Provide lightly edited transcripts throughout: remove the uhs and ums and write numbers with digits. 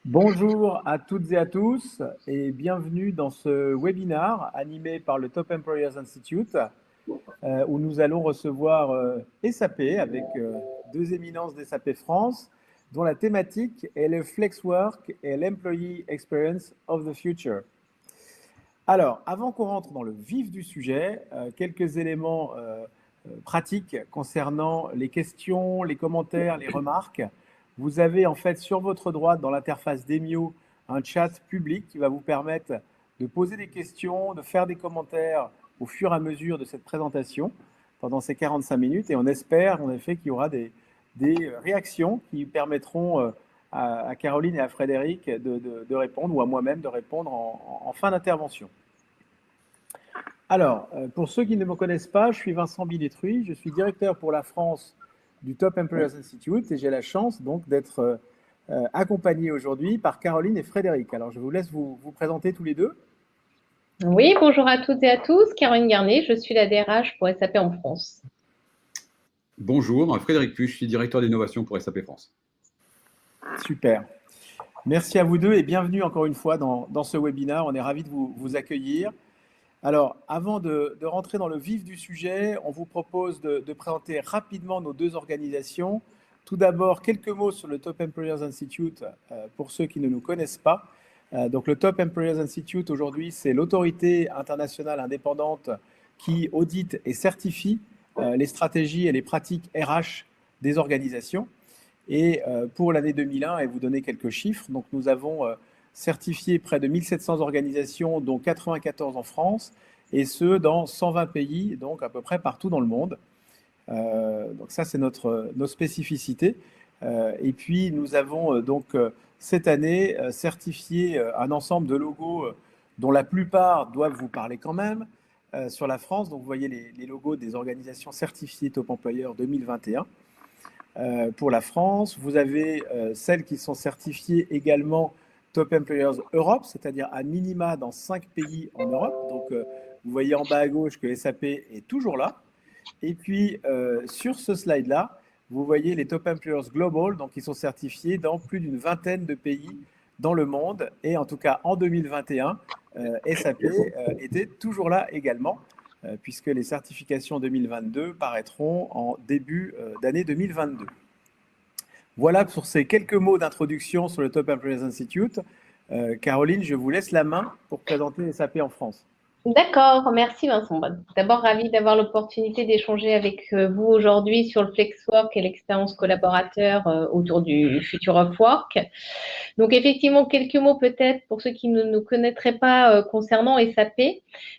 Bonjour à toutes et à tous et bienvenue dans ce webinaire animé par le Top Employers Institute où nous allons recevoir SAP avec deux éminences d'SAP France dont la thématique est le Flex Work et l'Employee Experience of the Future. Alors, avant qu'on rentre dans le vif du sujet, quelques éléments pratiques concernant les questions, les commentaires, les remarques. Vous avez en fait sur votre droite dans l'interface d'Emio un chat public qui va vous permettre de poser des questions, de faire des commentaires au fur et à mesure de cette présentation pendant ces 45 minutes et on espère en effet qu'il y aura des réactions qui permettront à Caroline et à Frédéric de répondre ou à moi-même de répondre en fin d'intervention. Alors, pour ceux qui ne me connaissent pas, je suis Vincent Bilétruy, je suis directeur pour la France du Top Employers Institute et j'ai la chance donc d'être accompagné aujourd'hui par Caroline et Frédéric. Alors, je vous laisse vous présenter tous les deux. Oui, bonjour à toutes et à tous. Caroline Garnet, je suis la DRH pour SAP en France. Bonjour, Frédéric Puch, je suis directeur d'innovation pour SAP France. Super. Merci à vous deux et bienvenue encore une fois dans ce webinaire. On est ravis de vous accueillir. Alors, avant de rentrer dans le vif du sujet, on vous propose de présenter rapidement nos deux organisations. Tout d'abord, quelques mots sur le Top Employers Institute pour ceux qui ne nous connaissent pas. Donc, le Top Employers Institute, aujourd'hui, c'est l'autorité internationale indépendante qui audite et certifie les stratégies et les pratiques RH des organisations. Et pour l'année 2001, et vous donner quelques chiffres, donc nous avons certifié près de 1700 organisations, dont 94 en France, et ce, dans 120 pays, donc à peu près partout dans le monde. Donc ça, c'est nos spécificités. Et puis, nous avons cette année certifié un ensemble de logos dont la plupart doivent vous parler quand même sur la France. Donc, vous voyez les logos des organisations certifiées Top Employeur 2021. Pour la France, vous avez celles qui sont certifiées également Top Employers Europe, c'est-à-dire à minima dans 5 pays en Europe. Donc, vous voyez en bas à gauche que SAP est toujours là. Et puis, sur ce slide-là, vous voyez les Top Employers Global, donc ils sont certifiés dans plus d'une vingtaine de pays dans le monde. Et en tout cas, en 2021, SAP était toujours là également, puisque les certifications 2022 paraîtront en début d'année 2022. Voilà pour ces quelques mots d'introduction sur le Top Employers Institute. Caroline, je vous laisse la main pour présenter SAP en France. D'accord, merci Vincent. D'abord, ravie d'avoir l'opportunité d'échanger avec vous aujourd'hui sur le Flexwork et l'expérience collaborateur autour du Future of Work. Donc, effectivement, quelques mots peut-être pour ceux qui ne nous connaîtraient pas concernant SAP.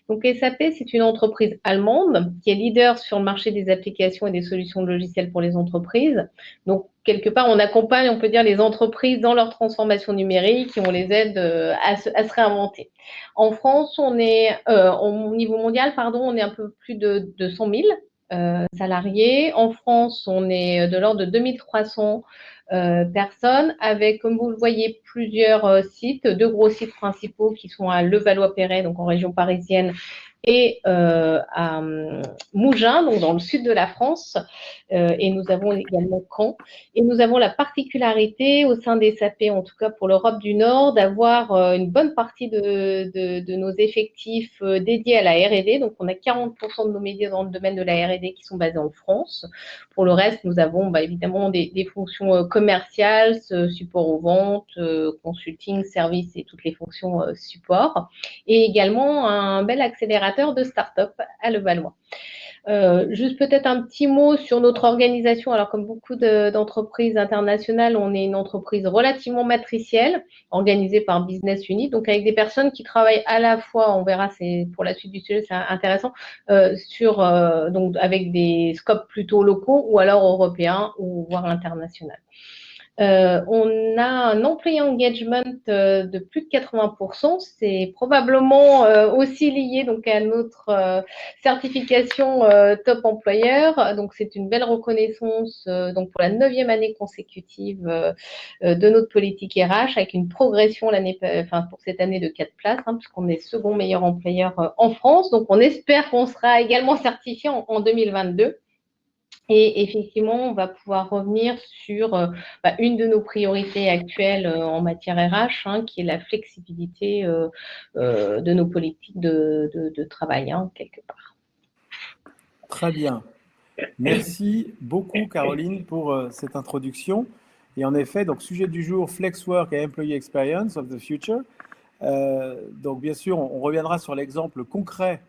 Donc, SAP, c'est une entreprise allemande qui est leader sur le marché des applications et des solutions logicielles pour les entreprises. Donc, quelque part, on accompagne, on peut dire, les entreprises dans leur transformation numérique et on les aide à se réinventer. En France, on est, au niveau mondial, pardon, on est un peu plus de 200 000 salariés. En France, on est de l'ordre de 2300 personnes avec, comme vous le voyez, plusieurs sites, deux gros sites principaux qui sont à Levallois-Perret, donc en région parisienne, et à Mougins, donc dans le sud de la France, et nous avons également Caen. Et nous avons la particularité au sein des SAP, en tout cas pour l'Europe du Nord, d'avoir une bonne partie de nos effectifs dédiés à la R&D. Donc on a 40% de nos métiers dans le domaine de la R&D qui sont basés en France. Pour le reste, nous avons évidemment des fonctions commerciales, support aux ventes, consulting, services et toutes les fonctions support. Et également un bel accélérateur de start-up à Levallois. Juste peut-être un petit mot sur notre organisation. Alors, comme beaucoup d'entreprises internationales, on est une entreprise relativement matricielle, organisée par Business Unit, donc avec des personnes qui travaillent à la fois, on verra, c'est pour la suite du sujet, c'est intéressant, donc avec des scopes plutôt locaux ou alors européens ou voire internationaux. On a un employee engagement de plus de 80%. C'est probablement aussi lié donc à notre certification top employeur. Donc c'est une belle reconnaissance donc pour la 9e année consécutive de notre politique RH avec une progression pour cette année de 4 places, puisqu'on est second meilleur employeur en France. Donc on espère qu'on sera également certifié en 2022. Et effectivement, on va pouvoir revenir sur une de nos priorités actuelles en matière RH, hein, qui est la flexibilité de nos politiques de travail, hein, quelque part. Très bien. Merci beaucoup, Caroline, pour cette introduction. Et en effet, donc sujet du jour, Flex Work et Employee Experience of the Future. Donc bien sûr, on reviendra sur l'exemple concret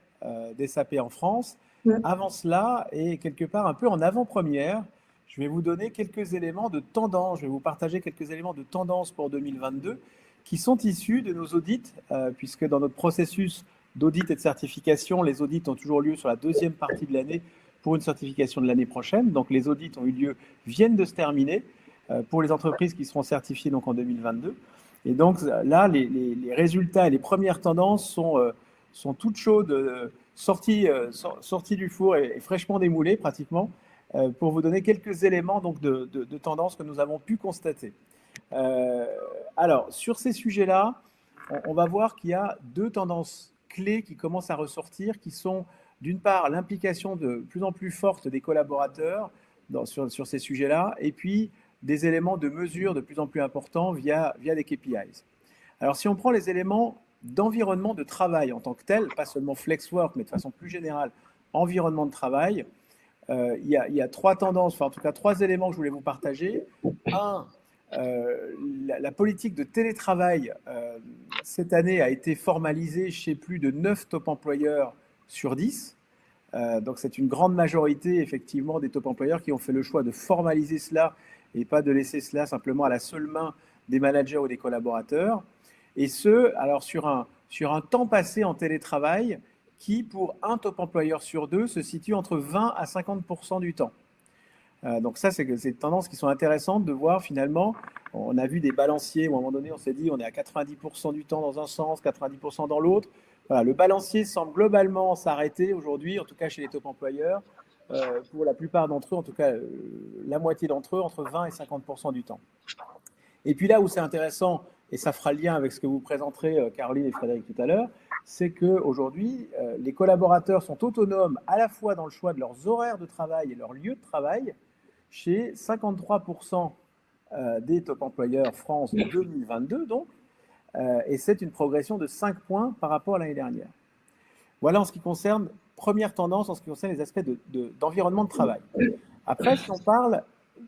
des SAP en France. Avant cela, et quelque part un peu en avant-première, je vais vous donner quelques éléments de tendance. Je vais vous partager quelques éléments de tendance pour 2022 qui sont issus de nos audits, puisque dans notre processus d'audit et de certification, les audits ont toujours lieu sur la deuxième partie de l'année pour une certification de l'année prochaine. Donc les audits ont eu lieu, viennent de se terminer pour les entreprises qui seront certifiées donc en 2022. Et donc là, les résultats et les premières tendances sont toutes chaudes, sorties du four et fraîchement démoulées pratiquement, pour vous donner quelques éléments donc, de tendances que nous avons pu constater. Alors, sur ces sujets-là, on va voir qu'il y a deux tendances clés qui commencent à ressortir, qui sont d'une part l'implication de plus en plus forte des collaborateurs sur ces sujets-là, et puis des éléments de mesure de plus en plus importants via des KPIs. Alors, si on prend les éléments d'environnement de travail en tant que tel, pas seulement flex work, mais de façon plus générale, environnement de travail, il y a trois tendances, enfin en tout cas trois éléments que je voulais vous partager. Un, la politique de télétravail cette année a été formalisée chez plus de 9 top employeurs sur 10. Donc c'est une grande majorité effectivement des top employeurs qui ont fait le choix de formaliser cela et pas de laisser cela simplement à la seule main des managers ou des collaborateurs. Et ce, alors sur un temps passé en télétravail qui, pour un top employeur sur deux, se situe entre 20 à 50% du temps. Donc ça, c'est des tendances qui sont intéressantes de voir finalement. On a vu des balanciers où à un moment donné, on s'est dit on est à 90% du temps dans un sens, 90% dans l'autre. Voilà, le balancier semble globalement s'arrêter aujourd'hui, en tout cas chez les top employeurs, pour la plupart d'entre eux, en tout cas la moitié d'entre eux, entre 20 et 50% du temps. Et puis là où c'est intéressant, et ça fera lien avec ce que vous présenterez, Caroline et Frédéric tout à l'heure, c'est qu'aujourd'hui, les collaborateurs sont autonomes à la fois dans le choix de leurs horaires de travail et leur lieu de travail, chez 53% des top employeurs France 2022, donc, et c'est une progression de 5 points par rapport à l'année dernière. Voilà en ce qui concerne, première tendance, en ce qui concerne les aspects d'environnement de travail. Après, si on parle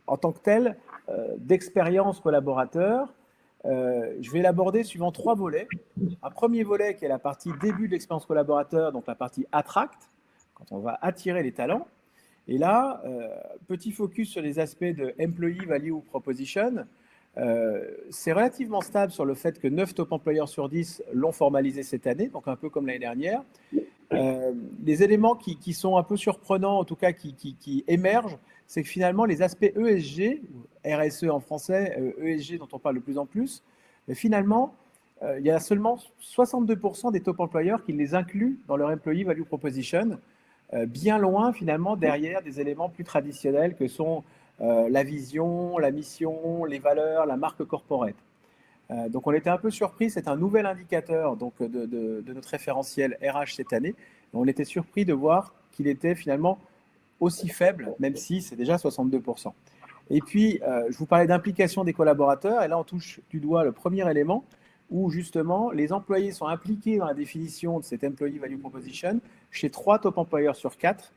en tant que tel d'expérience collaborateur, je vais l'aborder suivant trois volets. Un premier volet qui est la partie début de l'expérience collaborateur, donc la partie attract, quand on va attirer les talents. Et là, petit focus sur les aspects de Employee Value Proposition. C'est relativement stable sur le fait que 9 top employeurs sur 10 l'ont formalisé cette année, donc un peu comme l'année dernière. Les éléments qui sont un peu surprenants, en tout cas qui émergent, c'est que finalement les aspects ESG, RSE en français, ESG dont on parle de plus en plus, mais finalement, il y a seulement 62% des top employeurs qui les incluent dans leur Employee Value Proposition, bien loin finalement derrière des éléments plus traditionnels que sont la vision, la mission, les valeurs, la marque corporate. Donc on était un peu surpris, c'est un nouvel indicateur donc, de notre référentiel RH cette année. On était surpris de voir qu'il était finalement aussi faible, même si c'est déjà 62%. Et puis, je vous parlais d'implication des collaborateurs, et là on touche du doigt le premier élément, où justement les employés sont impliqués dans la définition de cette Employee Value Proposition chez 3 top employeurs sur 4,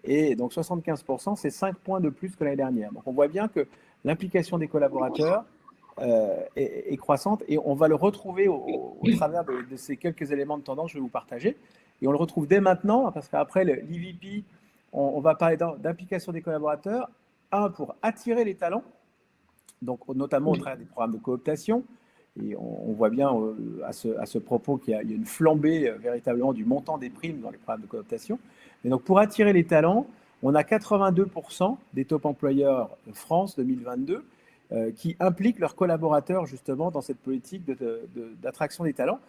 et donc 75%, c'est 5 points de plus que l'année dernière. Donc on voit bien que l'implication des collaborateurs est croissante, et on va le retrouver au travers de ces quelques éléments de tendance que je vais vous partager. Et on le retrouve dès maintenant, parce qu'après l'EVP, on va parler d'implication des collaborateurs, pour attirer les talents, donc notamment au travers des programmes de cooptation. Et on voit bien à ce propos qu'il y a une flambée véritablement du montant des primes dans les programmes de cooptation. Mais donc pour attirer les talents, on a 82% des top employeurs de France 2022 qui impliquent leurs collaborateurs justement dans cette politique d'attraction des talents.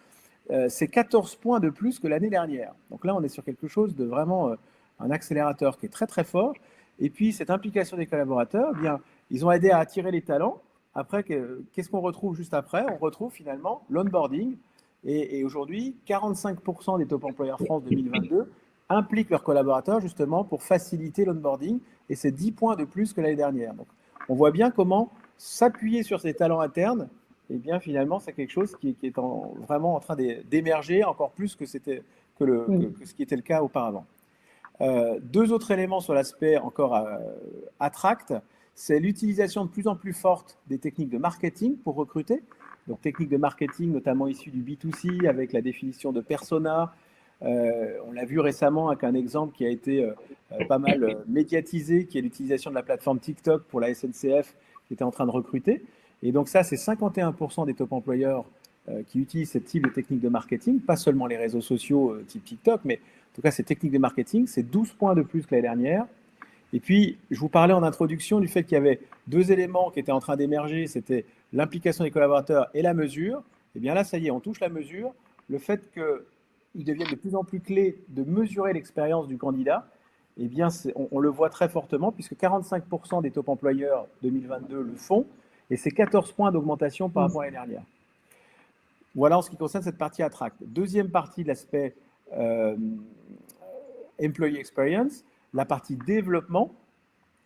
C'est 14 points de plus que l'année dernière. Donc là, on est sur quelque chose de vraiment un accélérateur qui est très très fort. Et puis cette implication des collaborateurs, eh bien, ils ont aidé à attirer les talents. Après, qu'est-ce qu'on retrouve juste après? On retrouve finalement l'onboarding. Et aujourd'hui, 45% des top employeurs France 2022 impliquent leurs collaborateurs justement pour faciliter l'onboarding, et c'est 10 points de plus que l'année dernière. Donc, on voit bien comment s'appuyer sur ces talents internes, et bien finalement, c'est quelque chose qui est vraiment en train d'émerger encore plus que ce qui était le cas auparavant. Deux autres éléments sur l'aspect encore attract, c'est l'utilisation de plus en plus forte des techniques de marketing pour recruter. Donc, techniques de marketing notamment issues du B2C avec la définition de persona. On l'a vu récemment avec un exemple qui a été pas mal médiatisé, qui est l'utilisation de la plateforme TikTok pour la SNCF qui était en train de recruter. Et donc ça, c'est 51% des top employeurs qui utilisent ce type de technique de marketing, pas seulement les réseaux sociaux type TikTok, mais en tout cas, ces techniques de marketing, c'est 12 points de plus que l'année dernière. Et puis, je vous parlais en introduction du fait qu'il y avait deux éléments qui étaient en train d'émerger, c'était l'implication des collaborateurs et la mesure. Et bien là, ça y est, on touche la mesure. Le fait qu'il devienne de plus en plus clé de mesurer l'expérience du candidat, eh bien, on le voit très fortement, puisque 45% des top employeurs 2022 le font, et c'est 14 points d'augmentation par rapport à l'année dernière. Voilà en ce qui concerne cette partie attract. Deuxième partie de l'aspect employee experience, la partie développement.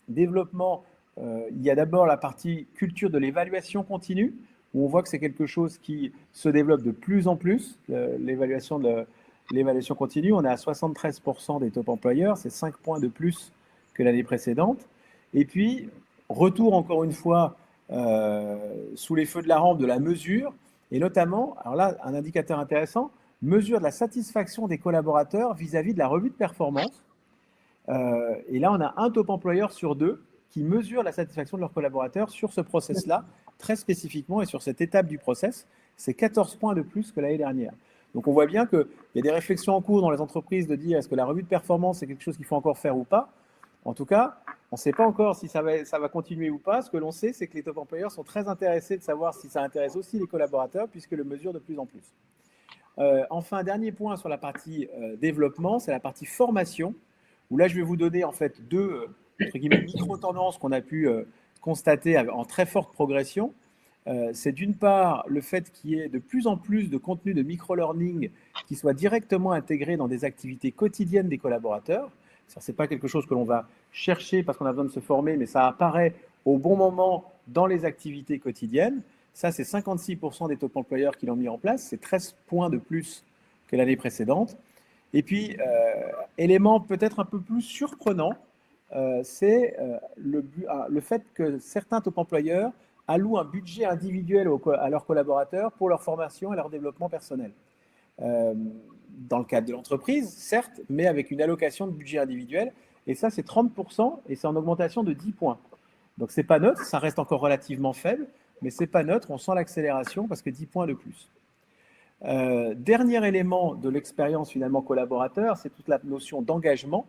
Développement, il y a d'abord la partie culture de l'évaluation continue, où on voit que c'est quelque chose qui se développe de plus en plus, l'évaluation continue. On est à 73% des top employeurs, c'est 5 points de plus que l'année précédente. Et puis, retour encore une fois sous les feux de la rampe de la mesure, et notamment, alors là, un indicateur intéressant, mesure de la satisfaction des collaborateurs vis-à-vis de la revue de performance. Et là, on a un top employeur sur deux qui mesure la satisfaction de leurs collaborateurs sur ce process-là, très spécifiquement, et sur cette étape du process, c'est 14 points de plus que l'année dernière. Donc, on voit bien qu'il y a des réflexions en cours dans les entreprises de dire est-ce que la revue de performance, c'est quelque chose qu'il faut encore faire ou pas. En tout cas, on ne sait pas encore si ça va continuer ou pas. Ce que l'on sait, c'est que les top employeurs sont très intéressés de savoir si ça intéresse aussi les collaborateurs, puisqu'ils le mesurent de plus en plus. Enfin, dernier point sur la partie développement, c'est la partie formation, où là, je vais vous donner en fait deux entre guillemets, micro-tendances qu'on a pu constater en très forte progression. C'est d'une part le fait qu'il y ait de plus en plus de contenu de micro-learning qui soit directement intégré dans des activités quotidiennes des collaborateurs. Ce n'est pas quelque chose que l'on va chercher parce qu'on a besoin de se former, mais ça apparaît au bon moment dans les activités quotidiennes. Ça, c'est 56% des top employeurs qui l'ont mis en place. C'est 13 points de plus que l'année précédente. Et puis, élément peut-être un peu plus surprenant, c'est le fait que certains top employeurs allouent un budget individuel à leurs collaborateurs pour leur formation et leur développement personnel. Dans le cadre de l'entreprise, certes, mais avec une allocation de budget individuel. Et ça, c'est 30% et c'est en augmentation de 10 points. Donc, ce n'est pas neutre, ça reste encore relativement faible, mais ce n'est pas neutre, on sent l'accélération parce que 10 points de plus. Dernier élément de l'expérience finalement collaborateur, c'est toute la notion d'engagement.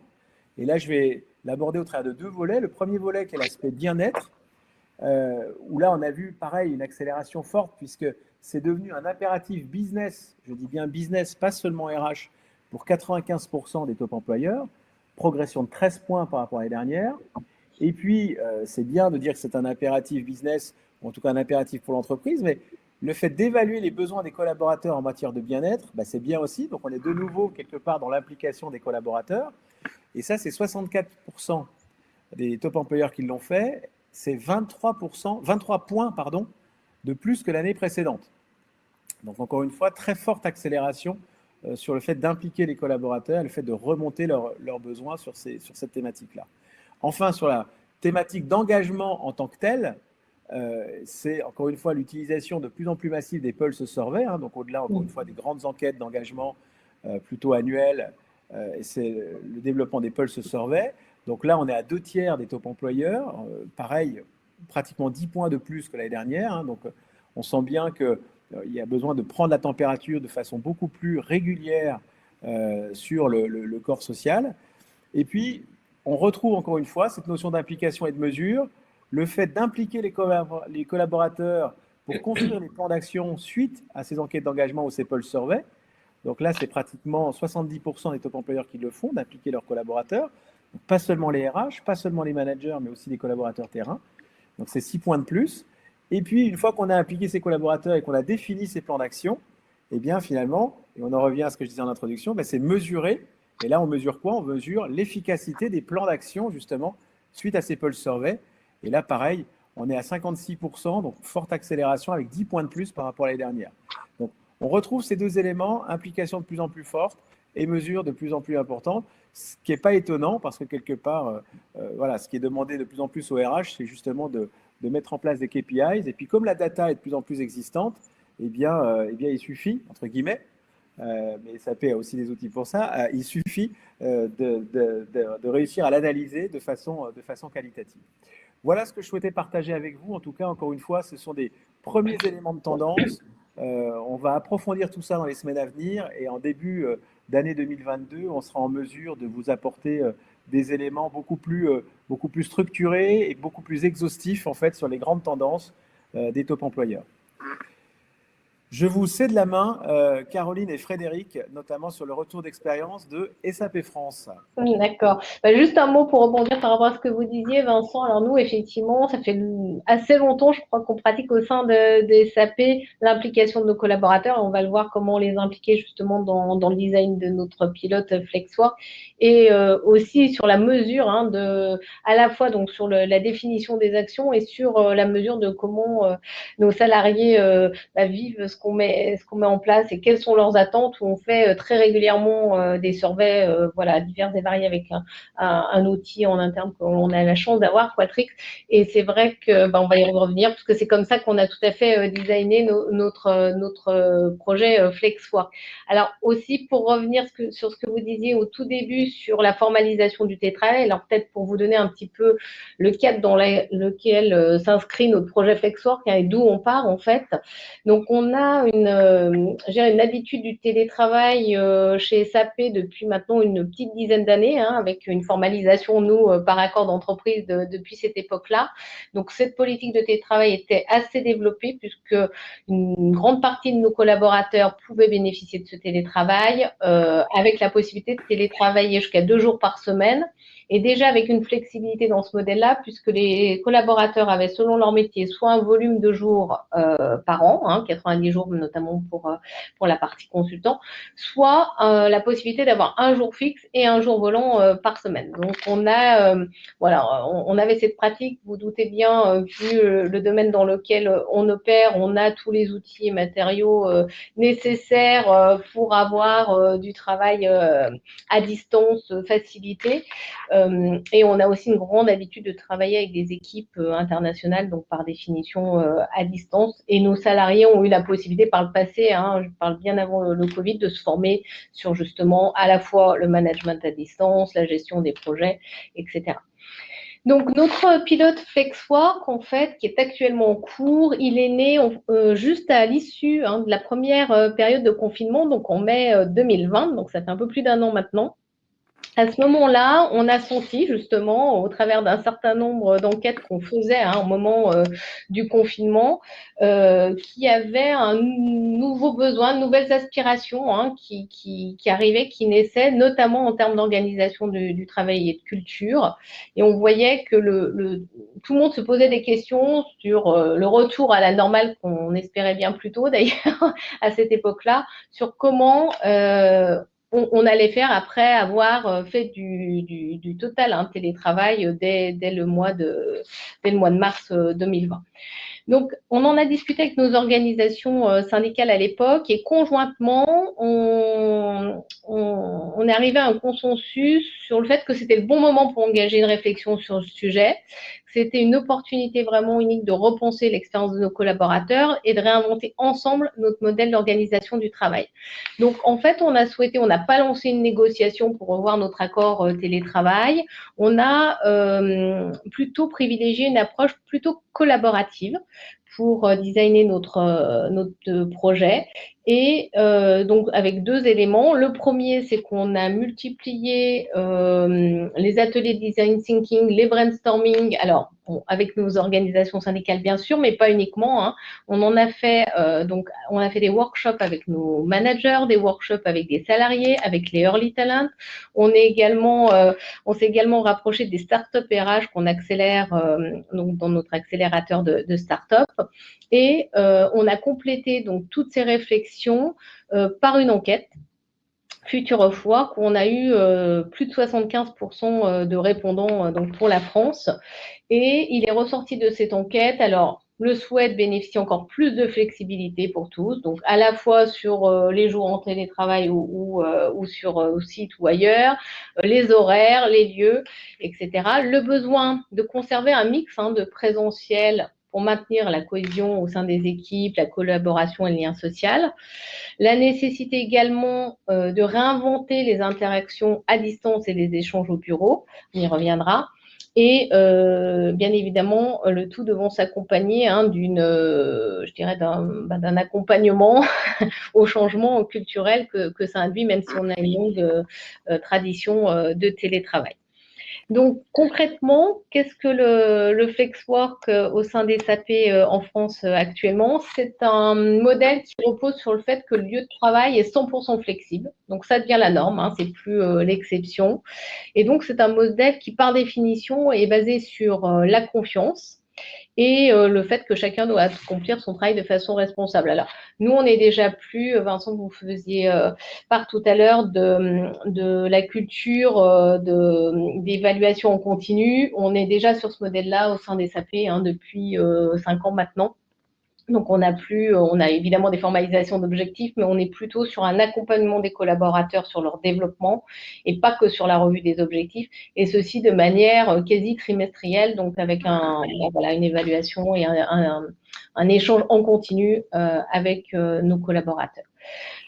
Et là, je vais l'aborder au travers de deux volets. Le premier volet qui est l'aspect bien-être, où là, on a vu pareil une accélération forte puisque c'est devenu un impératif business, je dis bien business, pas seulement RH, pour 95% des top employeurs, progression de 13 points par rapport à l'année dernière. Et puis, c'est bien de dire que c'est un impératif business, ou en tout cas un impératif pour l'entreprise, mais le fait d'évaluer les besoins des collaborateurs en matière de bien-être, c'est bien aussi. Donc, on est de nouveau quelque part dans l'implication des collaborateurs. Et ça, c'est 64% des top employeurs qui l'ont fait. C'est 23 points de plus que l'année précédente. Donc, encore une fois, très forte accélération sur le fait d'impliquer les collaborateurs, le fait de remonter leurs besoins sur cette thématique-là. Enfin, sur la thématique d'engagement en tant que telle, c'est encore une fois l'utilisation de plus en plus massive des pulse surveys, donc au-delà encore une fois des grandes enquêtes d'engagement plutôt annuelles, c'est le développement des pulse surveys. Donc là, on est à 2/3 des top employeurs, pareil, pratiquement 10 points de plus que l'année dernière. Donc on sent bien qu'il y a besoin de prendre la température de façon beaucoup plus régulière sur le corps social. Et puis, on retrouve encore une fois cette notion d'implication et de mesure, le fait d'impliquer les collaborateurs pour construire les plans d'action suite à ces enquêtes d'engagement ou ces pulse surveys. Donc là, c'est pratiquement 70% des top employeurs qui le font, d'impliquer leurs collaborateurs. Donc, pas seulement les RH, pas seulement les managers, mais aussi les collaborateurs terrain. Donc c'est 6 points de plus. Et puis, une fois qu'on a impliqué ces collaborateurs et qu'on a défini ces plans d'action, eh bien finalement, et on en revient à ce que je disais en introduction, c'est mesurer Et là, on mesure quoi? On mesure l'efficacité des plans d'action, justement, suite à ces pulse surveys. Et là, pareil, on est à 56%, donc forte accélération avec 10 points de plus par rapport à l'année dernière. Donc, on retrouve ces deux éléments, implication de plus en plus forte et mesures de plus en plus importantes, ce qui n'est pas étonnant parce que quelque part, voilà, ce qui est demandé de plus en plus au RH, c'est justement de mettre en place des KPIs. Et puis, comme la data est de plus en plus existante, eh bien, il suffit, entre guillemets, mais SAP a aussi des outils pour ça, il suffit de réussir à l'analyser de façon qualitative. Voilà ce que je souhaitais partager avec vous. En tout cas, encore une fois, ce sont des premiers éléments de tendance. On va approfondir tout ça dans les semaines à venir et en début d'année 2022, on sera en mesure de vous apporter des éléments beaucoup plus structurés et beaucoup plus exhaustifs en fait sur les grandes tendances des top employeurs. Je vous cède la main, Caroline et Frédéric, notamment sur le retour d'expérience de SAP France. D'accord. Juste un mot pour rebondir par rapport à ce que vous disiez, Vincent. Alors nous, effectivement, ça fait assez longtemps, je crois, qu'on pratique au sein de SAP l'implication de nos collaborateurs. On va le voir comment les impliquer justement dans le design de notre pilote FlexWork et aussi sur la mesure à la fois donc sur la définition des actions et sur la mesure de comment nos salariés vivent ce qu'on met en place et quelles sont leurs attentes, où on fait très régulièrement des surveys divers et variés avec un outil en interne qu'on a la chance d'avoir, Qualtrics, et c'est vrai que on va y revenir parce que c'est comme ça qu'on a tout à fait designé notre projet FlexWork. Alors aussi pour revenir sur ce que vous disiez au tout début sur la formalisation du télétravail, alors peut-être pour vous donner un petit peu le cadre dans lequel s'inscrit notre projet FlexWork et d'où on part en fait. Donc, on a une habitude du télétravail chez SAP depuis maintenant une petite dizaine d'années, avec une formalisation, nous, par accord d'entreprise depuis cette époque-là. Donc, cette politique de télétravail était assez développée puisque une grande partie de nos collaborateurs pouvaient bénéficier de ce télétravail avec la possibilité de télétravailler jusqu'à 2 jours par semaine. Et déjà avec une flexibilité dans ce modèle-là, puisque les collaborateurs avaient, selon leur métier, soit un volume de jours par an, 90 jours notamment pour la partie consultant, soit la possibilité d'avoir un jour fixe et un jour volant par semaine. Donc on avait cette pratique, vous doutez bien, vu le domaine dans lequel on opère, on a tous les outils et matériaux nécessaires pour avoir du travail à distance facilité. Et on a aussi une grande habitude de travailler avec des équipes internationales, donc par définition à distance. Et nos salariés ont eu la possibilité par le passé, je parle bien avant le Covid, de se former sur justement à la fois le management à distance, la gestion des projets, etc. Donc, notre pilote FlexWork, en fait, qui est actuellement en cours, il est né juste à l'issue de la première période de confinement, donc en mai 2020, donc ça fait un peu plus d'1 an maintenant. À ce moment-là, on a senti justement, au travers d'un certain nombre d'enquêtes qu'on faisait au moment du confinement, qu'il y avait un nouveau besoin, de nouvelles aspirations qui arrivaient, qui naissaient, notamment en termes d'organisation du travail et de culture. Et on voyait que tout le monde se posait des questions sur le retour à la normale qu'on espérait bien plus tôt d'ailleurs à cette époque-là, sur comment on allait faire après avoir fait du total télétravail dès le mois de mars 2020. Donc, on en a discuté avec nos organisations syndicales à l'époque et conjointement, on est arrivé à un consensus sur le fait que c'était le bon moment pour engager une réflexion sur ce sujet. C'était une opportunité vraiment unique de repenser l'expérience de nos collaborateurs et de réinventer ensemble notre modèle d'organisation du travail. Donc, en fait, on n'a pas lancé une négociation pour revoir notre accord télétravail. On a plutôt privilégié une approche plutôt collaborative pour designer notre projet. Et donc, avec 2 éléments. Le premier, c'est qu'on a multiplié les ateliers de design thinking, les brainstorming, alors avec nos organisations syndicales, bien sûr, mais pas uniquement. On en a fait, on a fait des workshops avec nos managers, des workshops avec des salariés, avec les early talents. On s'est également rapproché des startups RH qu'on accélère donc dans notre accélérateur de startups. Et on a complété donc toutes ces réflexions par une enquête Future of Work, où on a eu plus de 75% de répondants donc pour la France. Et il est ressorti de cette enquête, alors, le souhait de bénéficier encore plus de flexibilité pour tous, donc à la fois sur les jours en télétravail ou sur site ou ailleurs, les horaires, les lieux, etc. Le besoin de conserver un mix de présentiel pour maintenir la cohésion au sein des équipes, la collaboration et le lien social. La nécessité également de réinventer les interactions à distance et les échanges au bureau, on y reviendra. Et bien évidemment, le tout devant s'accompagner d'un accompagnement au changement culturel que ça induit, même si on a une longue tradition de télétravail. Donc concrètement, qu'est-ce que le FlexWork au sein des SAP en France actuellement? C'est un modèle qui repose sur le fait que le lieu de travail est 100% flexible. Donc ça devient la norme, c'est plus l'exception. Et donc c'est un modèle qui par définition est basé sur la confiance et le fait que chacun doit accomplir son travail de façon responsable. Alors, nous, on n'est déjà plus, Vincent, vous faisiez part tout à l'heure de la culture d'évaluation en continu. On est déjà sur ce modèle-là au sein des SAP depuis 5 ans maintenant. Donc, on a évidemment des formalisations d'objectifs, mais on est plutôt sur un accompagnement des collaborateurs sur leur développement et pas que sur la revue des objectifs, et ceci de manière quasi trimestrielle, donc avec une évaluation et un échange en continu avec nos collaborateurs.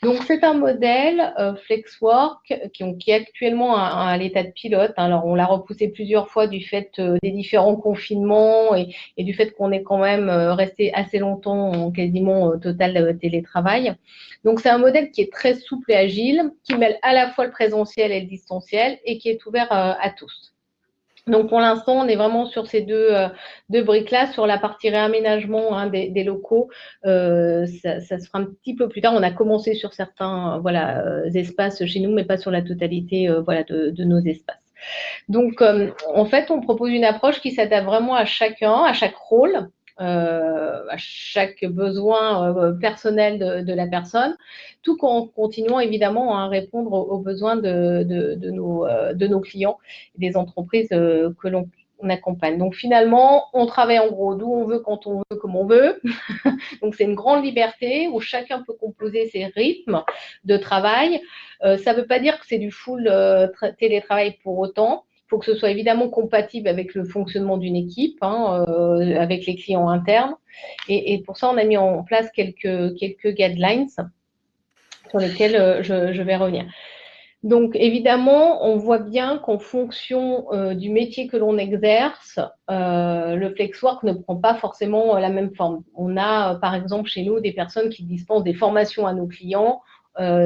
Donc, c'est un modèle FlexWork qui est actuellement à l'état de pilote. Alors, on l'a repoussé plusieurs fois du fait des différents confinements et du fait qu'on est quand même resté assez longtemps en quasiment total télétravail. Donc, c'est un modèle qui est très souple et agile, qui mêle à la fois le présentiel et le distanciel et qui est ouvert à tous. Donc, pour l'instant, on est vraiment sur ces deux briques-là. Sur la partie réaménagement des locaux, ça se fera un petit peu plus tard. On a commencé sur certains espaces chez nous, mais pas sur la totalité de nos espaces. Donc, en fait, on propose une approche qui s'adapte vraiment à chacun, à chaque rôle, à chaque besoin personnel de la personne, tout en continuant évidemment à répondre aux besoins de nos clients, des entreprises que l'on accompagne. Donc finalement, on travaille en gros d'où on veut, quand on veut, comme on veut. Donc c'est une grande liberté où chacun peut composer ses rythmes de travail. Ça ne veut pas dire que c'est du full télétravail pour autant. Il faut que ce soit évidemment compatible avec le fonctionnement d'une équipe, avec les clients internes. Et pour ça, on a mis en place quelques guidelines sur lesquels je vais revenir. Donc, évidemment, on voit bien qu'en fonction du métier que l'on exerce, le FlexWork ne prend pas forcément la même forme. On a, par exemple, chez nous, des personnes qui dispensent des formations à nos clients.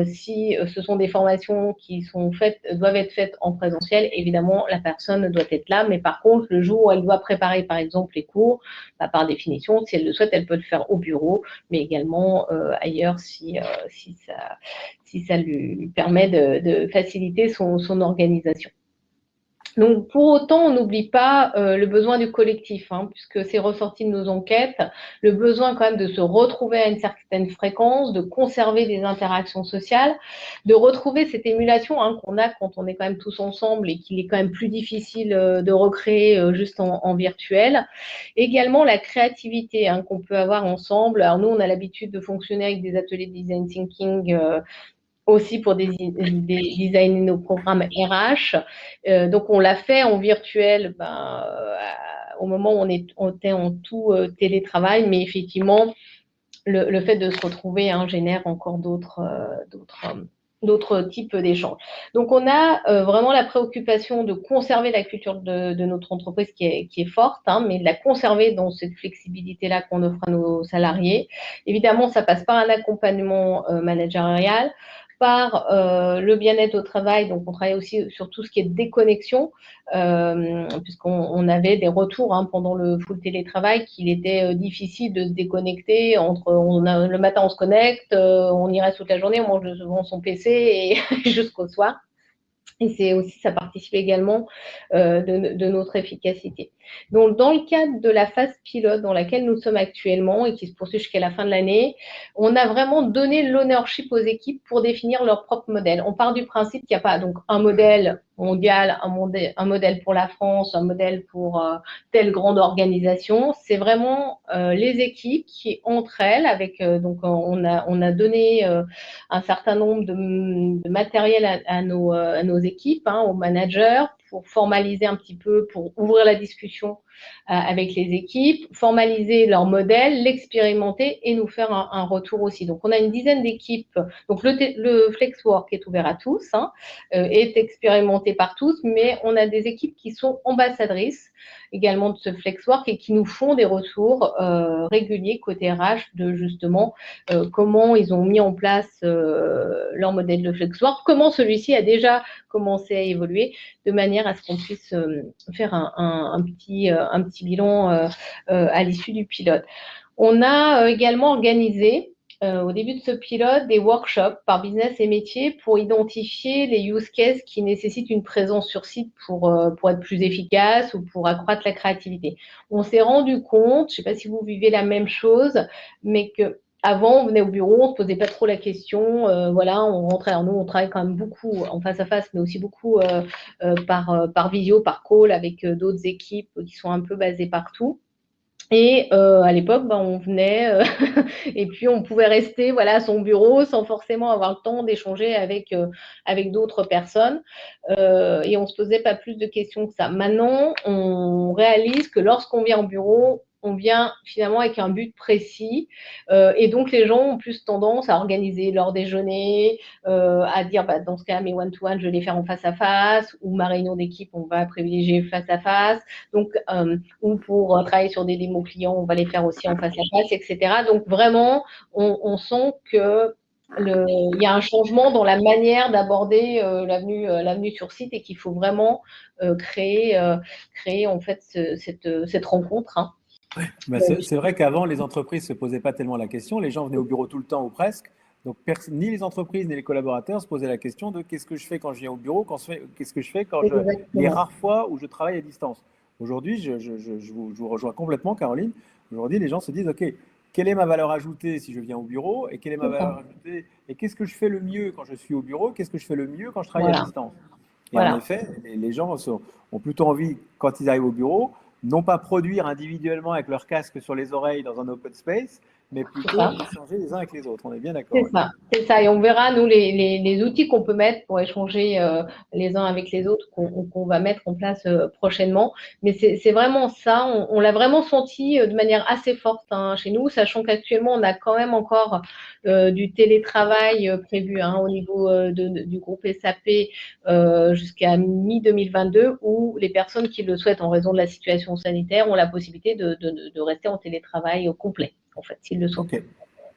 Si ce sont des formations qui doivent être faites en présentiel, évidemment, la personne doit être là. Mais par contre, le jour où elle doit préparer, par exemple, les cours, par définition, si elle le souhaite, elle peut le faire au bureau, mais également ailleurs si ça lui permet de faciliter son organisation. Donc, pour autant, on n'oublie pas le besoin du collectif, puisque c'est ressorti de nos enquêtes, le besoin quand même de se retrouver à une certaine fréquence, de conserver des interactions sociales, de retrouver cette émulation qu'on a quand on est quand même tous ensemble et qu'il est quand même plus difficile de recréer juste en virtuel. Également, la créativité qu'on peut avoir ensemble. Alors, nous, on a l'habitude de fonctionner avec des ateliers de design thinking aussi pour designer nos programmes RH. Donc, on l'a fait en virtuel au moment où on était en tout télétravail, mais effectivement, le fait de se retrouver génère encore d'autres types d'échanges. Donc, on a vraiment la préoccupation de conserver la culture de notre entreprise qui est forte, mais de la conserver dans cette flexibilité-là qu'on offre à nos salariés. Évidemment, ça passe par un accompagnement managérial, par le bien-être au travail. Donc, on travaille aussi sur tout ce qui est déconnexion, puisqu'on avait des retours pendant le full télétravail qu'il était difficile de se déconnecter le matin, on se connecte, on y reste toute la journée, on mange devant son PC et jusqu'au soir. Et ça participe également de notre efficacité. Donc, dans le cadre de la phase pilote dans laquelle nous sommes actuellement et qui se poursuit jusqu'à la fin de l'année, on a vraiment donné l'ownership aux équipes pour définir leur propre modèle. On part du principe qu'il n'y a pas donc un modèle mondial, un modèle pour la France, un modèle pour telle grande organisation. C'est vraiment les équipes qui, entre elles, avec donc on a donné un certain nombre de matériel à nos équipes, hein, aux managers, pour formaliser un petit peu, pour ouvrir la discussion avec les équipes, formaliser leur modèle, l'expérimenter et nous faire un retour aussi. Donc, on a une dizaine d'équipes. Donc, le Flexwork est ouvert à tous, hein, est expérimenté par tous, mais on a des équipes qui sont ambassadrices également de ce Flexwork et qui nous font des retours réguliers côté RH de justement comment ils ont mis en place leur modèle de Flexwork, comment celui-ci a déjà commencé à évoluer de manière à ce qu'on puisse faire un petit bilan à l'issue du pilote. On a également organisé au début de ce pilote des workshops par business et métier pour identifier les use cases qui nécessitent une présence sur site pour être plus efficace ou pour accroître la créativité. On s'est rendu compte, je ne sais pas si vous vivez la même chose, mais que avant, on venait au bureau, on ne se posait pas trop la question. Voilà, on rentrait. Alors nous, on travaille quand même beaucoup en face à face, mais aussi beaucoup par visio, par call avec d'autres équipes qui sont un peu basées partout. Et à l'époque, on venait et puis on pouvait rester voilà, à son bureau sans forcément avoir le temps d'échanger avec d'autres personnes. Et on ne se posait pas plus de questions que ça. Maintenant, on réalise que lorsqu'on vient au bureau, on vient finalement avec un but précis et donc les gens ont plus tendance à organiser leur déjeuner, à dire dans ce cas mes one-to-one, je vais les faire en face à face ou ma réunion d'équipe, on va privilégier face à face. Donc, ou pour travailler sur des démos clients, on va les faire aussi en face à face, etc. Donc vraiment, on sent que il y a un changement dans la manière d'aborder l'avenue sur site et qu'il faut vraiment créer en fait cette rencontre. Hein. C'est vrai qu'avant, les entreprises ne se posaient pas tellement la question. Les gens venaient au bureau tout le temps ou presque. Donc, ni les entreprises ni les collaborateurs se posaient la question de qu'est-ce que je fais quand je viens au bureau, qu'est-ce que je fais les rares fois où je travaille à distance. Aujourd'hui, je vous rejoins complètement, Caroline. Aujourd'hui, les gens se disent, OK, quelle est ma valeur ajoutée si je viens au bureau et quelle est ma valeur ajoutée et qu'est-ce que je fais le mieux quand je suis au bureau, qu'est-ce que je fais le mieux quand je travaille à distance. Et en effet, les gens ont plutôt envie, quand ils arrivent au bureau, non pas produire individuellement avec leur casque sur les oreilles dans un open space, mais plutôt échanger les uns avec les autres. On est bien d'accord. C'est ça. Et on verra, nous, les outils qu'on peut mettre pour échanger les uns avec les autres, qu'on va mettre en place prochainement. Mais c'est vraiment ça. On l'a vraiment senti de manière assez forte chez nous, sachant qu'actuellement, on a quand même encore du télétravail prévu au niveau du groupe SAP jusqu'à mi-2022, où les personnes qui le souhaitent en raison de la situation sanitaire ont la possibilité de rester en télétravail complet, en fait, s'ils le souhaitent. Okay.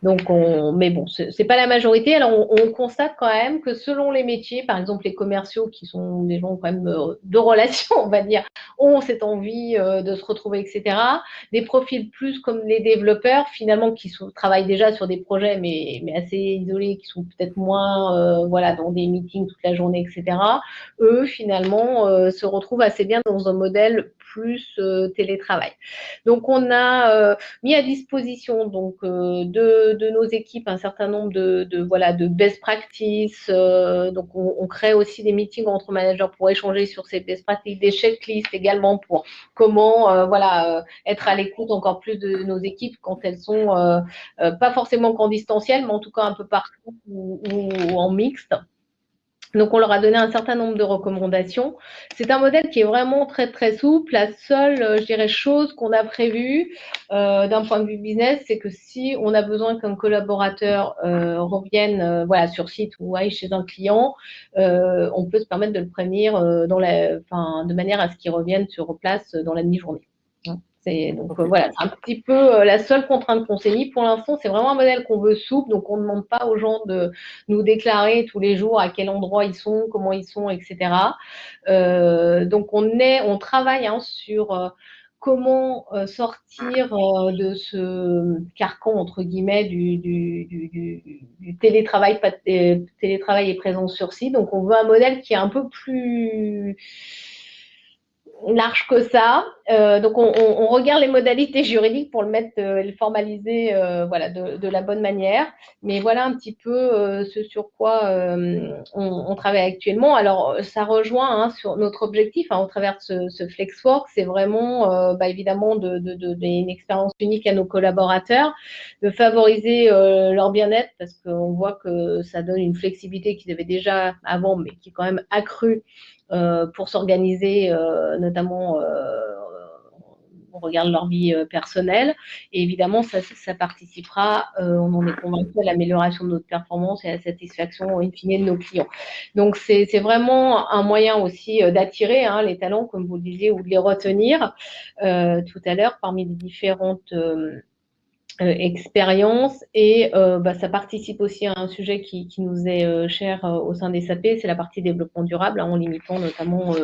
Donc, mais bon, c'est pas la majorité. Alors, on constate quand même que selon les métiers, par exemple les commerciaux, qui sont des gens quand même de relations, on va dire, ont cette envie de se retrouver, etc. Des profils plus comme les développeurs, finalement, qui travaillent déjà sur des projets, mais assez isolés, qui sont peut-être moins, voilà, dans des meetings toute la journée, etc. Eux, finalement, se retrouvent assez bien dans un modèle plus télétravail. Donc, on a mis à disposition donc de nos équipes un certain nombre de best practices. Donc, on crée aussi des meetings entre managers pour échanger sur ces best practices, des checklists également pour comment être à l'écoute encore plus de nos équipes quand elles sont pas forcément qu'en distanciel, mais en tout cas un peu partout ou en mixte. Donc, on leur a donné un certain nombre de recommandations. C'est un modèle qui est vraiment très, très souple. La seule, je dirais, chose qu'on a prévue d'un point de vue business, c'est que si on a besoin qu'un collaborateur revienne sur site ou aille chez un client, on peut se permettre de le prévenir de manière à ce qu'il revienne sur place dans la demi-journée. Donc voilà, c'est un petit peu la seule contrainte qu'on s'est mis pour l'instant. C'est vraiment un modèle qu'on veut souple, donc on ne demande pas aux gens de nous déclarer tous les jours à quel endroit ils sont, comment ils sont, etc. Donc on travaille sur comment sortir de ce carcan entre guillemets du télétravail, pas télétravail et présence sur site. Donc on veut un modèle qui est un peu plus large que ça. Donc, on regarde les modalités juridiques pour le mettre, le formaliser, voilà, de la bonne manière. Mais voilà un petit peu ce sur quoi on travaille actuellement. Alors, ça rejoint sur notre objectif au travers de ce Flexwork, c'est vraiment, évidemment, de donner une expérience unique à nos collaborateurs, de favoriser leur bien-être parce qu'on voit que ça donne une flexibilité qu'ils avaient déjà avant, mais qui est quand même accrue pour s'organiser, notamment on regarde leur vie personnelle. Et évidemment, ça participera, on en est convaincu, à l'amélioration de notre performance et à la satisfaction in fine de nos clients. Donc, c'est vraiment un moyen aussi d'attirer les talents, comme vous le disiez, ou de les retenir tout à l'heure parmi les différentes expérience et ça participe aussi à un sujet qui nous est cher au sein des SAP, c'est la partie développement durable, en limitant notamment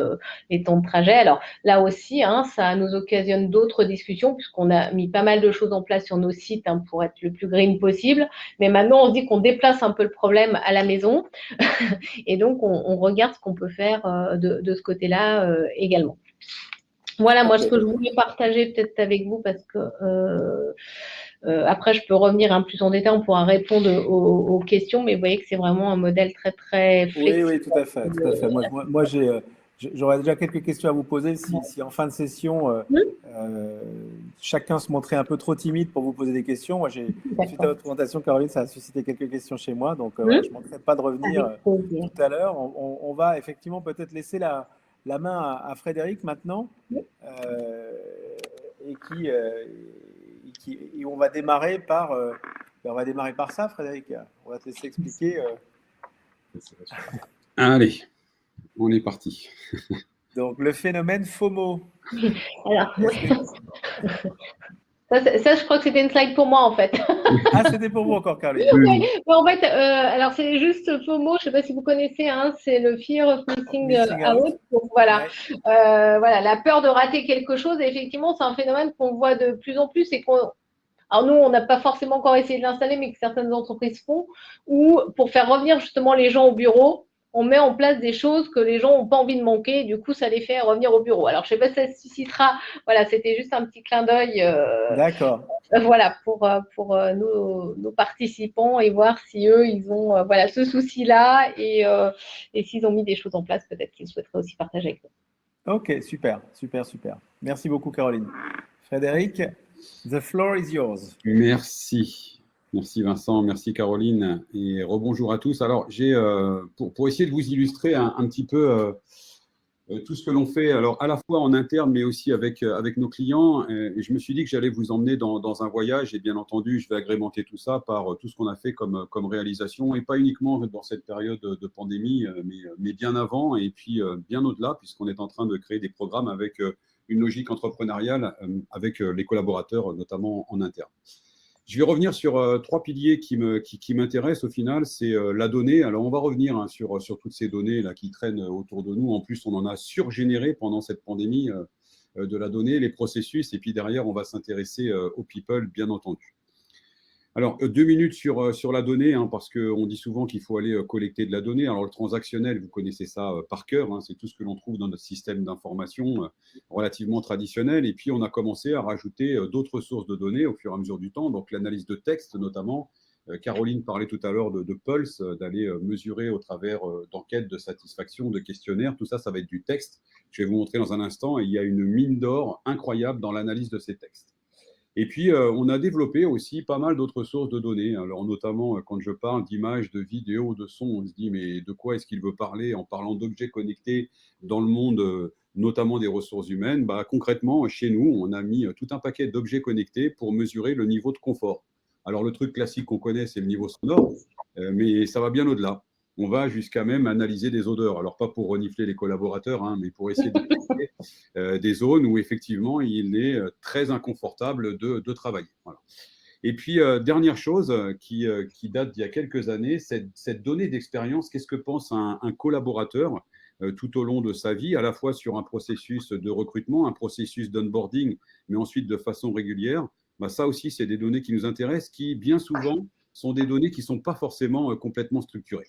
les temps de trajet. Alors là aussi, ça nous occasionne d'autres discussions puisqu'on a mis pas mal de choses en place sur nos sites pour être le plus green possible, mais maintenant on se dit qu'on déplace un peu le problème à la maison et donc on regarde ce qu'on peut faire de ce côté-là également. Voilà, moi, ce que je voulais partager peut-être avec vous, parce que après, je peux revenir plus en détail, on pourra répondre aux questions, mais vous voyez que c'est vraiment un modèle très, très flexible. Oui, tout à fait. Tout à fait. Moi j'aurais déjà quelques questions à vous poser. Si en fin de session, chacun se montrait un peu trop timide pour vous poser des questions, moi, suite à votre présentation, Caroline, ça a suscité quelques questions chez moi. Donc, je ne manquerai pas de revenir tout à l'heure. On va effectivement peut-être laisser la main à Frédéric maintenant. Et on va démarrer par ça, Frédéric. On va te laisser expliquer. Allez, on est parti. Donc, le phénomène FOMO. Alors, ça, je crois que c'était une slide pour moi, en fait. Ah, c'était pour vous encore, Caroline. Oui. En fait, alors c'est juste FOMO, je ne sais pas si vous connaissez, c'est le Fear of Missing Out. Donc, voilà. Ouais. Voilà, la peur de rater quelque chose. Et effectivement, c'est un phénomène qu'on voit de plus en plus et alors nous, on n'a pas forcément encore essayé de l'installer, mais que certaines entreprises font, où pour faire revenir justement les gens au bureau, on met en place des choses que les gens n'ont pas envie de manquer, et du coup, ça les fait revenir au bureau. Alors, je ne sais pas si ça suscitera, voilà, c'était juste un petit clin d'œil. D'accord. Voilà, pour nos participants et voir si eux, ils ont voilà, ce souci-là et s'ils ont mis des choses en place, peut-être qu'ils souhaiteraient aussi partager avec nous. Ok, super. Merci beaucoup, Caroline. Frédéric, the floor is yours. Merci Vincent, merci Caroline et rebonjour à tous. Alors, j'ai pour essayer de vous illustrer un petit peu tout ce que l'on fait, alors à la fois en interne, mais aussi avec nos clients. Et je me suis dit que j'allais vous emmener dans un voyage. Et bien entendu, je vais agrémenter tout ça par tout ce qu'on a fait comme réalisation, et pas uniquement dans cette période de pandémie, mais bien avant, et puis bien au-delà, puisqu'on est en train de créer des programmes avec une logique entrepreneuriale avec les collaborateurs, notamment en interne. Je vais revenir sur trois piliers qui m'intéressent au final. C'est la donnée. Alors, on va revenir sur toutes ces données là qui traînent autour de nous. En plus, on en a surgénéré pendant cette pandémie de la donnée, les processus. Et puis derrière, on va s'intéresser aux people, bien entendu. Alors, 2 minutes sur la donnée, parce qu'on dit souvent qu'il faut aller collecter de la donnée. Alors, le transactionnel, vous connaissez ça par cœur, c'est tout ce que l'on trouve dans notre système d'information relativement traditionnel. Et puis, on a commencé à rajouter d'autres sources de données au fur et à mesure du temps, donc l'analyse de texte notamment. Caroline parlait tout à l'heure de Pulse, d'aller mesurer au travers d'enquêtes de satisfaction, de questionnaires. Tout ça, ça va être du texte. Je vais vous montrer dans un instant. Et il y a une mine d'or incroyable dans l'analyse de ces textes. Et puis, on a développé aussi pas mal d'autres sources de données. Alors, notamment, quand je parle d'images, de vidéos, de sons, on se dit, mais de quoi est-ce qu'il veut parler en parlant d'objets connectés dans le monde, notamment des ressources humaines? Concrètement, chez nous, on a mis tout un paquet d'objets connectés pour mesurer le niveau de confort. Alors, le truc classique qu'on connaît, c'est le niveau sonore, mais ça va bien au-delà. On va jusqu'à même analyser des odeurs. Alors, pas pour renifler les collaborateurs, mais pour essayer de détecter des zones où, effectivement, il est très inconfortable de travailler. Voilà. Et puis, dernière chose qui date d'il y a quelques années, cette donnée d'expérience, qu'est-ce que pense un collaborateur tout au long de sa vie, à la fois sur un processus de recrutement, un processus d'onboarding, mais ensuite de façon régulière. Ça aussi, c'est des données qui nous intéressent, qui, bien souvent, sont des données qui ne sont pas forcément complètement structurées.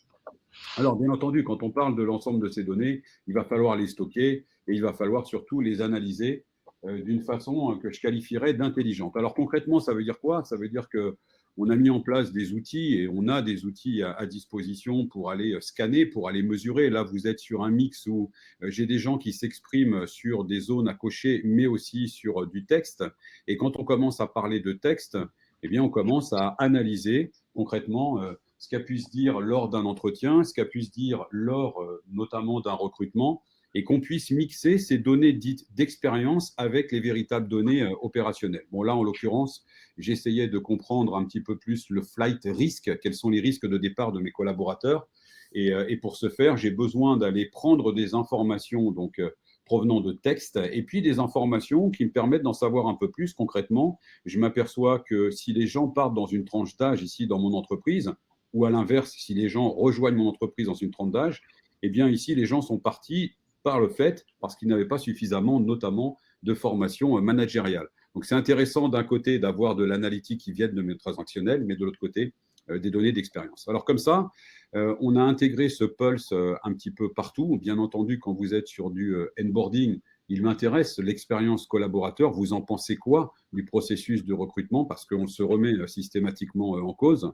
Alors, bien entendu, quand on parle de l'ensemble de ces données, il va falloir les stocker et il va falloir surtout les analyser d'une façon que je qualifierais d'intelligente. Alors, concrètement, ça veut dire quoi? Ça veut dire qu'on a mis en place des outils et on a des outils à disposition pour aller scanner, pour aller mesurer. Là, vous êtes sur un mix où j'ai des gens qui s'expriment sur des zones à cocher, mais aussi sur du texte. Et quand on commence à parler de texte, eh bien, on commence à analyser concrètement ce qu'a pu se dire lors d'un entretien, ce qu'a pu se dire lors notamment d'un recrutement, et qu'on puisse mixer ces données dites d'expérience avec les véritables données opérationnelles. Bon, là, en l'occurrence, j'essayais de comprendre un petit peu plus le flight risk, quels sont les risques de départ de mes collaborateurs. Et pour ce faire, j'ai besoin d'aller prendre des informations donc, provenant de textes et puis des informations qui me permettent d'en savoir un peu plus concrètement. Je m'aperçois que si les gens partent dans une tranche d'âge ici dans mon entreprise, ou à l'inverse, si les gens rejoignent mon entreprise dans une tranche d'âge, eh bien ici, les gens sont partis par le fait, parce qu'ils n'avaient pas suffisamment, notamment, de formation managériale. Donc, c'est intéressant d'un côté d'avoir de l'analytique qui viennent de mes transactionnels, mais de l'autre côté, des données d'expérience. Alors, comme ça, on a intégré ce Pulse un petit peu partout. Bien entendu, quand vous êtes sur du onboarding, il m'intéresse l'expérience collaborateur. Vous en pensez quoi du processus de recrutement? Parce qu'on se remet systématiquement en cause.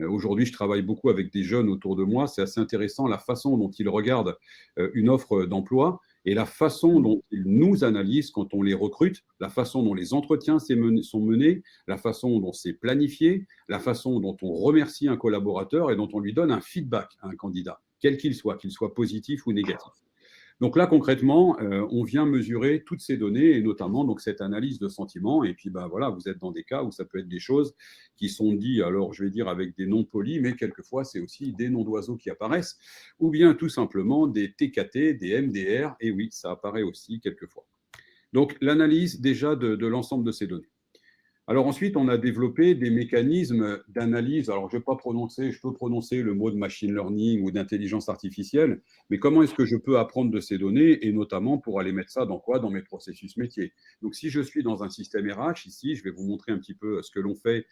Aujourd'hui, je travaille beaucoup avec des jeunes autour de moi. C'est assez intéressant la façon dont ils regardent une offre d'emploi et la façon dont ils nous analysent quand on les recrute, la façon dont les entretiens sont menés, la façon dont c'est planifié, la façon dont on remercie un collaborateur et dont on lui donne un feedback à un candidat, quel qu'il soit positif ou négatif. Donc là, concrètement, on vient mesurer toutes ces données et notamment donc, cette analyse de sentiments. Et puis, voilà, vous êtes dans des cas où ça peut être des choses qui sont dites, alors je vais dire avec des noms polis, mais quelquefois, c'est aussi des noms d'oiseaux qui apparaissent, ou bien tout simplement des TKT, des MDR. Et oui, ça apparaît aussi quelquefois. Donc, l'analyse déjà de l'ensemble de ces données. Alors ensuite, on a développé des mécanismes d'analyse. Alors, je peux prononcer le mot de machine learning ou d'intelligence artificielle, mais comment est-ce que je peux apprendre de ces données et notamment pour aller mettre ça dans quoi? Dans mes processus métiers. Donc, si je suis dans un système RH, ici, je vais vous montrer un petit peu ce que l'on fait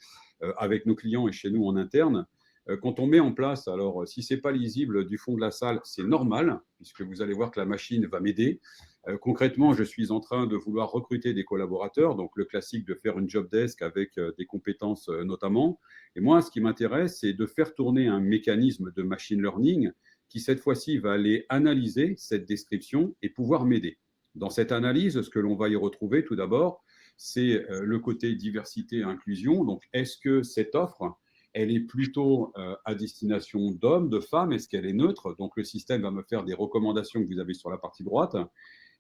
avec nos clients et chez nous en interne. Quand on met en place, alors si ce n'est pas lisible du fond de la salle, c'est normal, puisque vous allez voir que la machine va m'aider. Concrètement, je suis en train de vouloir recruter des collaborateurs, donc le classique de faire une job desk avec des compétences notamment. Et moi, ce qui m'intéresse, c'est de faire tourner un mécanisme de machine learning qui, cette fois-ci, va aller analyser cette description et pouvoir m'aider. Dans cette analyse, ce que l'on va y retrouver tout d'abord, c'est le côté diversité et inclusion. Donc, est-ce que cette offre, elle est plutôt à destination d'hommes, de femmes? Est-ce qu'elle est neutre? Donc, le système va me faire des recommandations que vous avez sur la partie droite.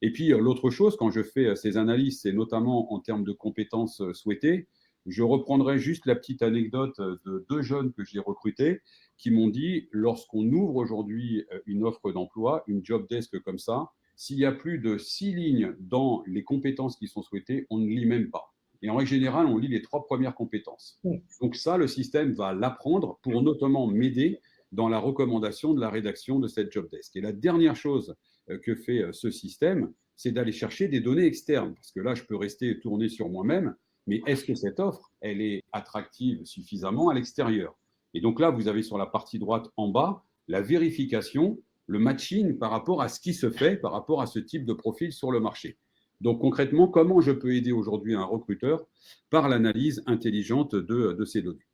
Et puis, l'autre chose, quand je fais ces analyses, c'est notamment en termes de compétences souhaitées. Je reprendrai juste la petite anecdote de 2 jeunes que j'ai recrutés qui m'ont dit, lorsqu'on ouvre aujourd'hui une offre d'emploi, une job desk comme ça, s'il y a plus de 6 lignes dans les compétences qui sont souhaitées, on ne lit même pas. Et en règle générale, on lit les 3 premières compétences. Donc ça, le système va l'apprendre pour notamment m'aider dans la recommandation de la rédaction de cette job desk. Et la dernière chose que fait ce système, c'est d'aller chercher des données externes. Parce que là, je peux rester tourné sur moi-même, mais est-ce que cette offre, elle est attractive suffisamment à l'extérieur? Et donc là, vous avez sur la partie droite en bas la vérification, le matching par rapport à ce qui se fait, par rapport à ce type de profil sur le marché. Donc concrètement, comment je peux aider aujourd'hui un recruteur? Par l'analyse intelligente de ces données.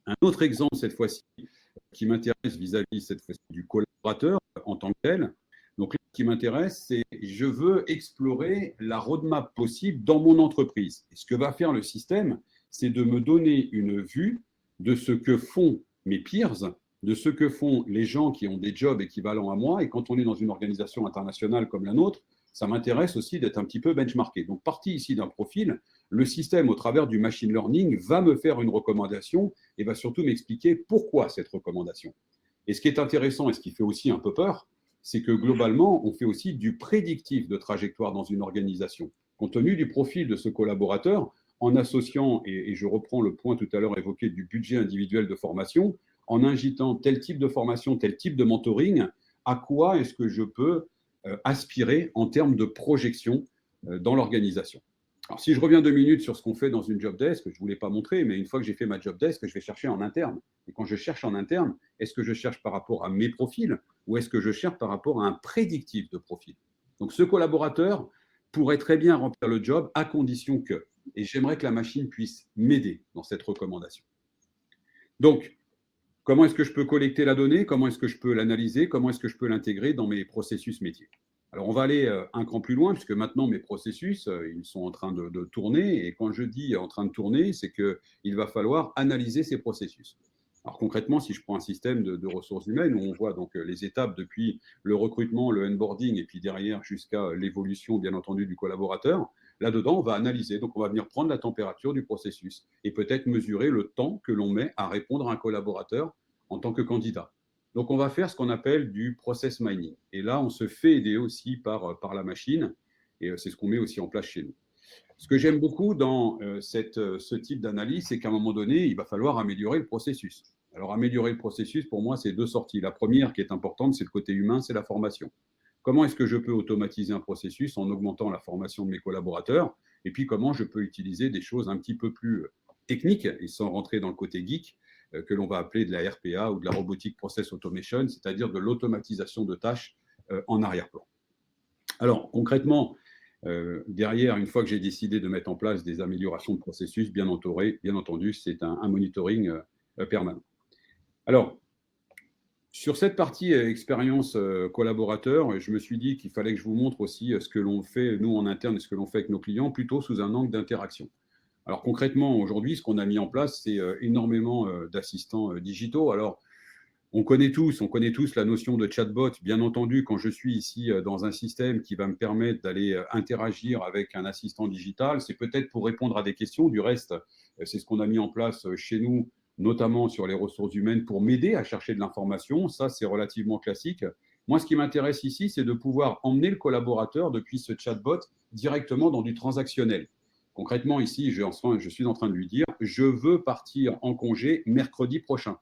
Un autre exemple, cette fois-ci, qui m'intéresse vis-à-vis cette fois-ci du collaborateur en tant que tel. Donc, là, ce qui m'intéresse, c'est je veux explorer la roadmap possible dans mon entreprise. Et ce que va faire le système, c'est de me donner une vue de ce que font mes peers, de ce que font les gens qui ont des jobs équivalents à moi. Et quand on est dans une organisation internationale comme la nôtre, ça m'intéresse aussi d'être un petit peu benchmarké. Donc, parti ici d'un profil, le système, au travers du machine learning, va me faire une recommandation et va surtout m'expliquer pourquoi cette recommandation. Et ce qui est intéressant et ce qui fait aussi un peu peur, c'est que globalement, on fait aussi du prédictif de trajectoire dans une organisation. Compte tenu du profil de ce collaborateur, en associant, et je reprends le point tout à l'heure évoqué du budget individuel de formation, en incitant tel type de formation, tel type de mentoring, à quoi est-ce que je peux aspirer en termes de projection dans l'organisation. Alors, si je reviens 2 minutes sur ce qu'on fait dans une job desk, je ne voulais pas montrer, mais une fois que j'ai fait ma job desk, je vais chercher en interne. Et quand je cherche en interne, est-ce que je cherche par rapport à mes profils ou est-ce que je cherche par rapport à un prédictif de profil? Donc, ce collaborateur pourrait très bien remplir le job à condition que. Et j'aimerais que la machine puisse m'aider dans cette recommandation. Donc, comment est-ce que je peux collecter la donnée? Comment est-ce que je peux l'analyser? Comment est-ce que je peux l'intégrer dans mes processus métiers? Alors, on va aller un cran plus loin, puisque maintenant, mes processus, ils sont en train de tourner. Et quand je dis en train de tourner, c'est qu'il va falloir analyser ces processus. Alors, concrètement, si je prends un système de ressources humaines, où on voit donc les étapes depuis le recrutement, le onboarding, et puis derrière jusqu'à l'évolution, bien entendu, du collaborateur, là-dedans, on va analyser. Donc, on va venir prendre la température du processus et peut-être mesurer le temps que l'on met à répondre à un collaborateur en tant que candidat. Donc, on va faire ce qu'on appelle du process mining. Et là, on se fait aider aussi par la machine. Et c'est ce qu'on met aussi en place chez nous. Ce que j'aime beaucoup dans ce type d'analyse, c'est qu'à un moment donné, il va falloir améliorer le processus. Alors, améliorer le processus, pour moi, c'est deux sorties. La première qui est importante, c'est le côté humain, c'est la formation. Comment est-ce que je peux automatiser un processus en augmentant la formation de mes collaborateurs? Et puis, comment je peux utiliser des choses un petit peu plus techniques, et sans rentrer dans le côté geek, que l'on va appeler de la RPA ou de la Robotic Process Automation, c'est-à-dire de l'automatisation de tâches en arrière-plan. Alors, concrètement, derrière, une fois que j'ai décidé de mettre en place des améliorations de processus, bien entendu, c'est un monitoring permanent. Alors, sur cette partie expérience collaborateur, je me suis dit qu'il fallait que je vous montre aussi ce que l'on fait, nous, en interne, et ce que l'on fait avec nos clients, plutôt sous un angle d'interaction. Alors concrètement, aujourd'hui, ce qu'on a mis en place, c'est énormément d'assistants digitaux. Alors, on connaît tous la notion de chatbot. Bien entendu, quand je suis ici dans un système qui va me permettre d'aller interagir avec un assistant digital, c'est peut-être pour répondre à des questions. Du reste, c'est ce qu'on a mis en place chez nous, notamment sur les ressources humaines, pour m'aider à chercher de l'information. Ça, c'est relativement classique. Moi, ce qui m'intéresse ici, c'est de pouvoir emmener le collaborateur depuis ce chatbot directement dans du transactionnel. Concrètement, ici, je suis en train de lui dire, je veux partir en congé mercredi prochain.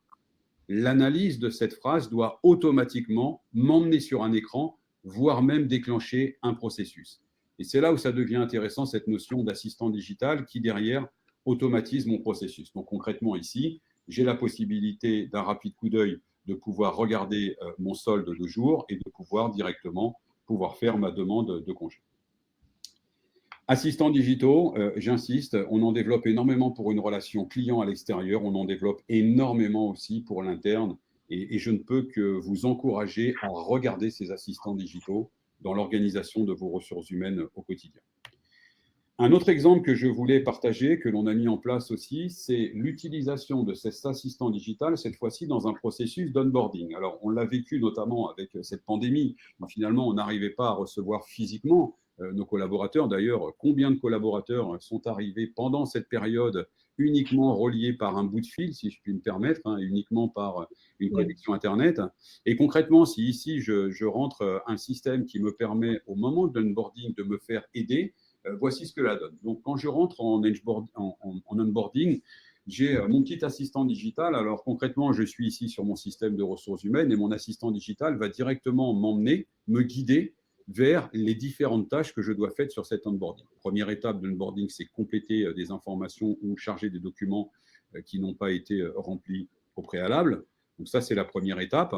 L'analyse de cette phrase doit automatiquement m'emmener sur un écran, voire même déclencher un processus. Et c'est là où ça devient intéressant, cette notion d'assistant digital qui, derrière, automatise mon processus. Donc concrètement, ici, j'ai la possibilité d'un rapide coup d'œil de pouvoir regarder mon solde de jour et de pouvoir directement faire ma demande de congé. Assistants digitaux, j'insiste, on en développe énormément pour une relation client à l'extérieur, on en développe énormément aussi pour l'interne, et je ne peux que vous encourager à regarder ces assistants digitaux dans l'organisation de vos ressources humaines au quotidien. Un autre exemple que je voulais partager, que l'on a mis en place aussi, c'est l'utilisation de cet assistant digital, cette fois-ci dans un processus d'onboarding. Alors, on l'a vécu notamment avec cette pandémie, où finalement, on n'arrivait pas à recevoir physiquement nos collaborateurs. D'ailleurs, combien de collaborateurs sont arrivés pendant cette période uniquement reliés par un bout de fil, si je puis me permettre, uniquement par une connexion Internet. Et concrètement, si ici, je rentre un système qui me permet, au moment de l'onboarding, de me faire aider, voici ce que la donne. Donc, quand je rentre en onboarding, j'ai mon petit assistant digital. Alors, concrètement, je suis ici sur mon système de ressources humaines et mon assistant digital va directement m'emmener, me guider vers les différentes tâches que je dois faire sur cet onboarding. Première étape de l'onboarding, c'est compléter des informations ou charger des documents qui n'ont pas été remplis au préalable. Donc, ça, c'est la première étape.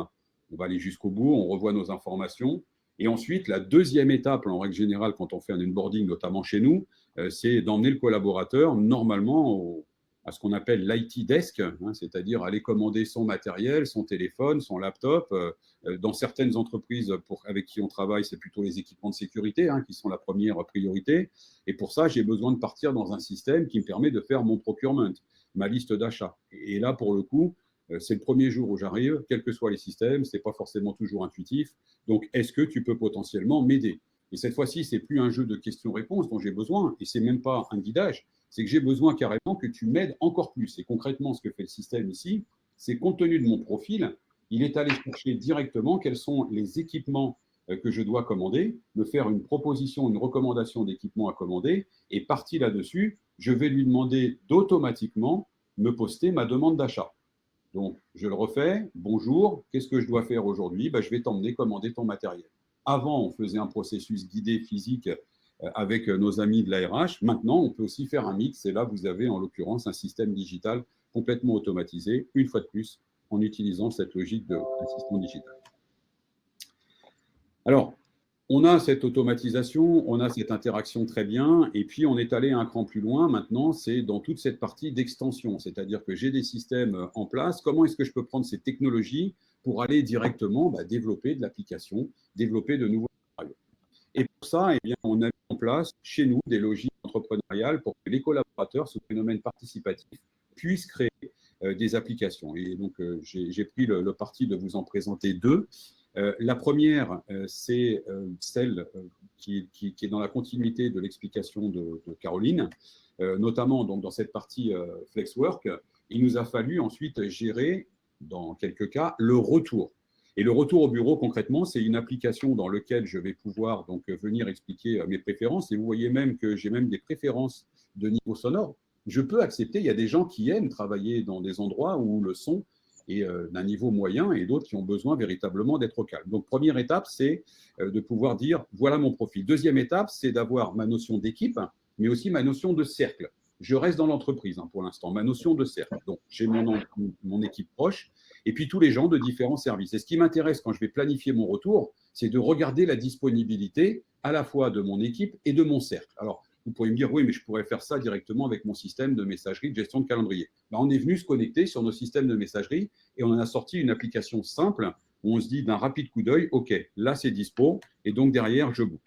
On va aller jusqu'au bout, on revoit nos informations. Et ensuite, la deuxième étape, en règle générale, quand on fait un onboarding, notamment chez nous, c'est d'emmener le collaborateur normalement à ce qu'on appelle l'IT desk, c'est-à-dire aller commander son matériel, son téléphone, son laptop. Dans certaines entreprises avec qui on travaille, c'est plutôt les équipements de sécurité qui sont la première priorité. Et pour ça, j'ai besoin de partir dans un système qui me permet de faire mon procurement, ma liste d'achats. Et là, pour le coup, c'est le premier jour où j'arrive, quels que soient les systèmes, ce n'est pas forcément toujours intuitif. Donc, est-ce que tu peux potentiellement m'aider? Et cette fois-ci, ce n'est plus un jeu de questions-réponses dont j'ai besoin, et ce n'est même pas un guidage, c'est que j'ai besoin carrément que tu m'aides encore plus. Et concrètement, ce que fait le système ici, c'est compte tenu de mon profil, il est allé chercher directement quels sont les équipements que je dois commander, me faire une proposition, une recommandation d'équipements à commander, et parti là-dessus, je vais lui demander d'automatiquement me poster ma demande d'achat. Donc, je le refais. Bonjour, qu'est-ce que je dois faire aujourd'hui? Je vais t'emmener commander ton matériel. Avant, on faisait un processus guidé physique avec nos amis de l'ARH. Maintenant, on peut aussi faire un mix, et là, vous avez en l'occurrence un système digital complètement automatisé, une fois de plus, en utilisant cette logique d'assistant digital. Alors, on a cette automatisation, on a cette interaction très bien, et puis on est allé un cran plus loin maintenant, c'est dans toute cette partie d'extension, c'est-à-dire que j'ai des systèmes en place, comment est-ce que je peux prendre ces technologies pour aller directement développer de l'application, développer de nouveaux scénarios. Et pour ça, eh bien, on a mis en place chez nous des logiques entrepreneuriales pour que les collaborateurs, ce phénomène participatif, puissent créer des applications. Et donc, j'ai pris le parti de vous en présenter deux. La première, c'est celle qui est dans la continuité de l'explication de Caroline, notamment donc, dans cette partie Flexwork. Il nous a fallu ensuite gérer, dans quelques cas, le retour. Et le retour au bureau, concrètement, c'est une application dans laquelle je vais pouvoir donc, venir expliquer mes préférences. Et vous voyez même que j'ai même des préférences de niveau sonore. Je peux accepter, il y a des gens qui aiment travailler dans des endroits où le son est d'un niveau moyen et d'autres qui ont besoin véritablement d'être au calme. Donc, première étape, c'est de pouvoir dire, voilà mon profil. Deuxième étape, c'est d'avoir ma notion d'équipe, mais aussi ma notion de cercle. Je reste dans l'entreprise pour l'instant, ma notion de cercle. Donc, j'ai mon équipe proche et puis tous les gens de différents services. Et ce qui m'intéresse quand je vais planifier mon retour, c'est de regarder la disponibilité à la fois de mon équipe et de mon cercle. Alors, vous pourriez me dire, oui, mais je pourrais faire ça directement avec mon système de messagerie, de gestion de calendrier. On est venu se connecter sur nos systèmes de messagerie et on en a sorti une application simple où on se dit d'un rapide coup d'œil, OK, là, c'est dispo et donc derrière, je book.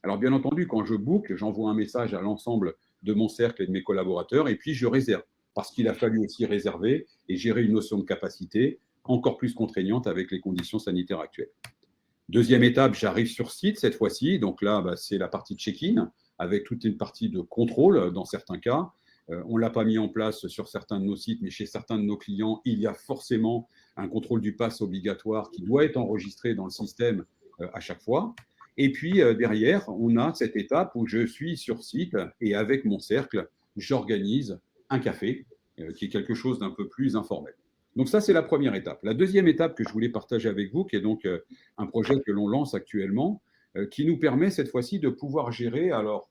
Alors, bien entendu, quand je book, j'envoie un message à l'ensemble de mon cercle et de mes collaborateurs et puis je réserve parce qu'il a fallu aussi réserver et gérer une notion de capacité encore plus contraignante avec les conditions sanitaires actuelles. Deuxième étape, j'arrive sur site cette fois-ci. Donc là, c'est la partie check-in avec toute une partie de contrôle dans certains cas. On ne l'a pas mis en place sur certains de nos sites, mais chez certains de nos clients, il y a forcément un contrôle du pass obligatoire qui doit être enregistré dans le système à chaque fois. Et puis derrière, on a cette étape où je suis sur site et avec mon cercle, j'organise un café qui est quelque chose d'un peu plus informel. Donc ça, c'est la première étape. La deuxième étape que je voulais partager avec vous, qui est donc un projet que l'on lance actuellement, qui nous permet cette fois-ci de pouvoir gérer alors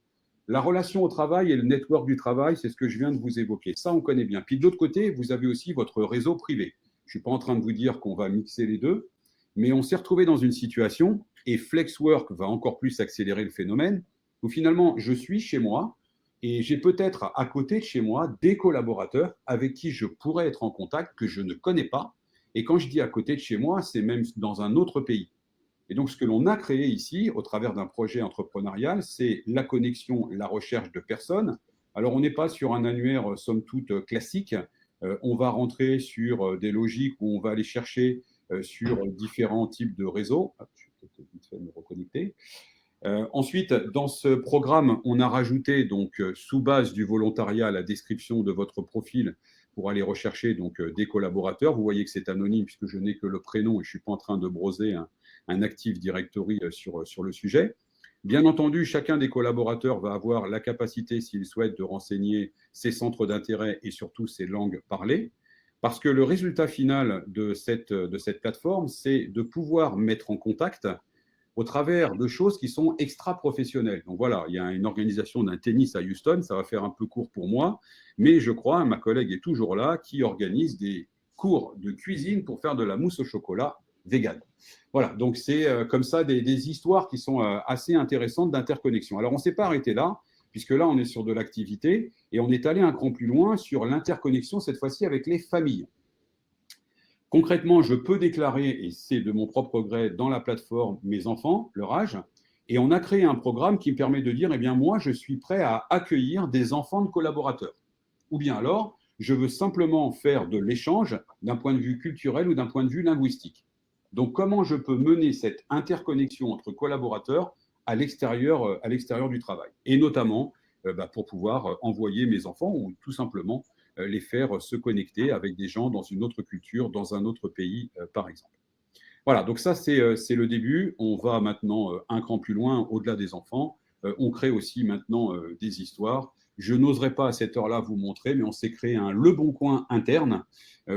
la relation au travail et le network du travail, c'est ce que je viens de vous évoquer. Ça, on connaît bien. Puis de l'autre côté, vous avez aussi votre réseau privé. Je ne suis pas en train de vous dire qu'on va mixer les deux, mais on s'est retrouvé dans une situation, et Flexwork va encore plus accélérer le phénomène, où finalement, je suis chez moi, et j'ai peut-être à côté de chez moi des collaborateurs avec qui je pourrais être en contact, que je ne connais pas. Et quand je dis à côté de chez moi, c'est même dans un autre pays. Et donc, ce que l'on a créé ici, au travers d'un projet entrepreneurial, c'est la connexion, la recherche de personnes. Alors, on n'est pas sur un annuaire, somme toute, classique. On va rentrer sur des logiques où on va aller chercher sur différents types de réseaux. Je vais peut-être vite fait me reconnecter. Ensuite, dans ce programme, on a rajouté, donc, sous base du volontariat, la description de votre profil pour aller rechercher donc, des collaborateurs. Vous voyez que c'est anonyme puisque je n'ai que le prénom et je ne suis pas en train de broser un Active Directory sur le sujet. Bien entendu, chacun des collaborateurs va avoir la capacité, s'il souhaite, de renseigner ses centres d'intérêt et surtout ses langues parlées. Parce que le résultat final de cette plateforme, c'est de pouvoir mettre en contact au travers de choses qui sont extra-professionnelles. Donc voilà, il y a une organisation d'un tennis à Houston, ça va faire un peu court pour moi, mais je crois, ma collègue est toujours là, qui organise des cours de cuisine pour faire de la mousse au chocolat vegan. Voilà, donc c'est comme ça des histoires qui sont assez intéressantes d'interconnexion. Alors on ne s'est pas arrêté là, puisque là on est sur de l'activité, et on est allé un cran plus loin sur l'interconnexion, cette fois-ci avec les familles. Concrètement, je peux déclarer, et c'est de mon propre gré, dans la plateforme, mes enfants, leur âge, et on a créé un programme qui me permet de dire, eh bien moi, je suis prêt à accueillir des enfants de collaborateurs. Ou bien alors, je veux simplement faire de l'échange d'un point de vue culturel ou d'un point de vue linguistique. Donc, comment je peux mener cette interconnexion entre collaborateurs à l'extérieur du travail, et notamment pour pouvoir envoyer mes enfants ou tout simplement les faire se connecter avec des gens dans une autre culture, dans un autre pays, par exemple. Voilà, donc ça, c'est le début. On va maintenant un cran plus loin, au-delà des enfants. On crée aussi maintenant des histoires. Je n'oserais pas à cette heure-là vous montrer, mais on s'est créé un Le Bon Coin interne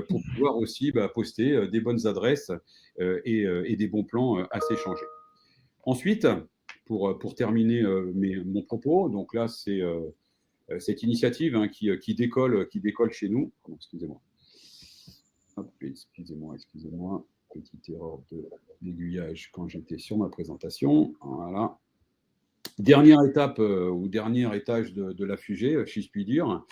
pour pouvoir aussi poster des bonnes adresses et des bons plans à s'échanger. Ensuite, pour terminer mon propos. Donc là, c'est cette initiative qui décolle chez nous. Pardon, excusez-moi. Excusez-moi. Petite erreur d'aiguillage quand j'étais sur ma présentation. Voilà. Dernière étape ou dernier étage de la fusée, si je puis dire.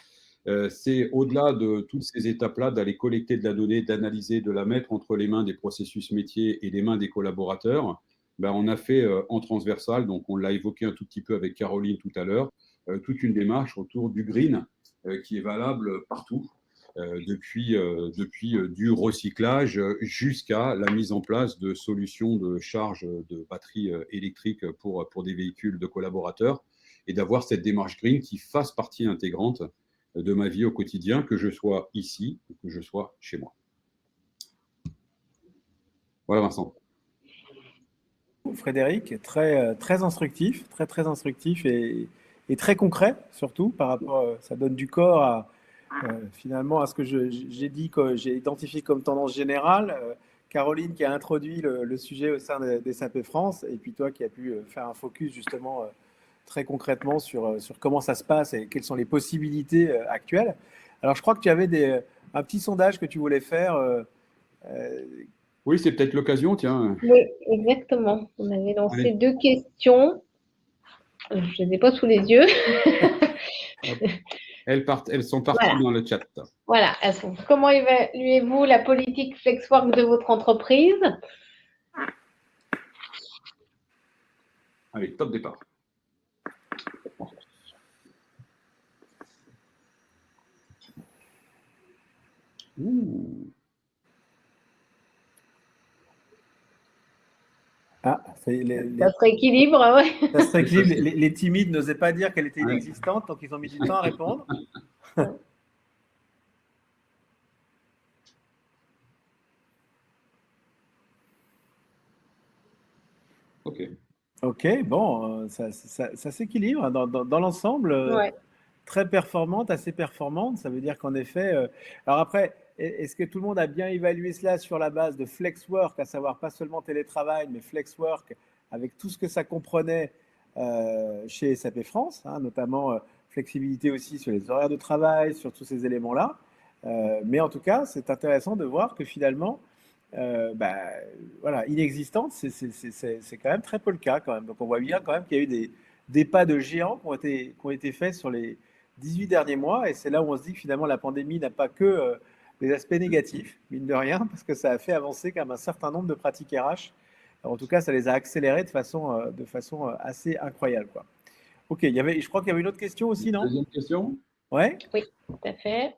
C'est au-delà de toutes ces étapes-là, d'aller collecter de la donnée, d'analyser, de la mettre entre les mains des processus métiers et les mains des collaborateurs. On a fait en transversal, donc on l'a évoqué un tout petit peu avec Caroline tout à l'heure, toute une démarche autour du green qui est valable partout, depuis du recyclage jusqu'à la mise en place de solutions de charge de batteries électriques pour des véhicules de collaborateurs, et d'avoir cette démarche green qui fasse partie intégrante de ma vie au quotidien, que je sois ici ou que je sois chez moi. Voilà, Vincent. Frédéric, très instructif, très instructif et très concret, surtout, par rapport, ça donne du corps à, finalement à ce que j'ai dit, que j'ai identifié comme tendance générale. Caroline qui a introduit le sujet au sein des SAP France, et puis toi qui as pu faire un focus justement très concrètement sur comment ça se passe et quelles sont les possibilités actuelles. Alors, je crois que tu avais un petit sondage que tu voulais faire. Oui, c'est peut-être l'occasion, tiens. Oui, exactement. On avait lancé 2 questions. Je ne les ai pas sous les yeux. Elles sont parties dans le chat. Voilà, elles sont. Comment évaluez-vous la politique FlexWork de votre entreprise? Allez, top départ. Ouh. Ah, ça se rééquilibre, ouais. Ça se rééquilibre. Les timides n'osaient pas dire qu'elle était inexistante, donc ils ont mis du temps à répondre. Ok, bon, ça s'équilibre dans l'ensemble. Très performante, assez performante. Ça veut dire qu'en effet. Alors après, est-ce que tout le monde a bien évalué cela sur la base de FlexWork, à savoir pas seulement télétravail, mais FlexWork avec tout ce que ça comprenait chez SAP France, notamment flexibilité aussi sur les horaires de travail, sur tous ces éléments-là. Mais en tout cas, c'est intéressant de voir que finalement, voilà, inexistante, c'est quand même très peu le cas quand même. Donc on voit bien quand même qu'il y a eu des pas de géants qui ont été faits sur les 18 derniers mois, et c'est là où on se dit que finalement la pandémie n'a pas que des aspects négatifs, mine de rien, parce que ça a fait avancer quand même un certain nombre de pratiques RH. Alors, en tout cas, ça les a accélérées de façon assez incroyable, quoi. Ok, je crois qu'il y avait une autre question aussi, non? Deuxième question? Oui, tout à fait.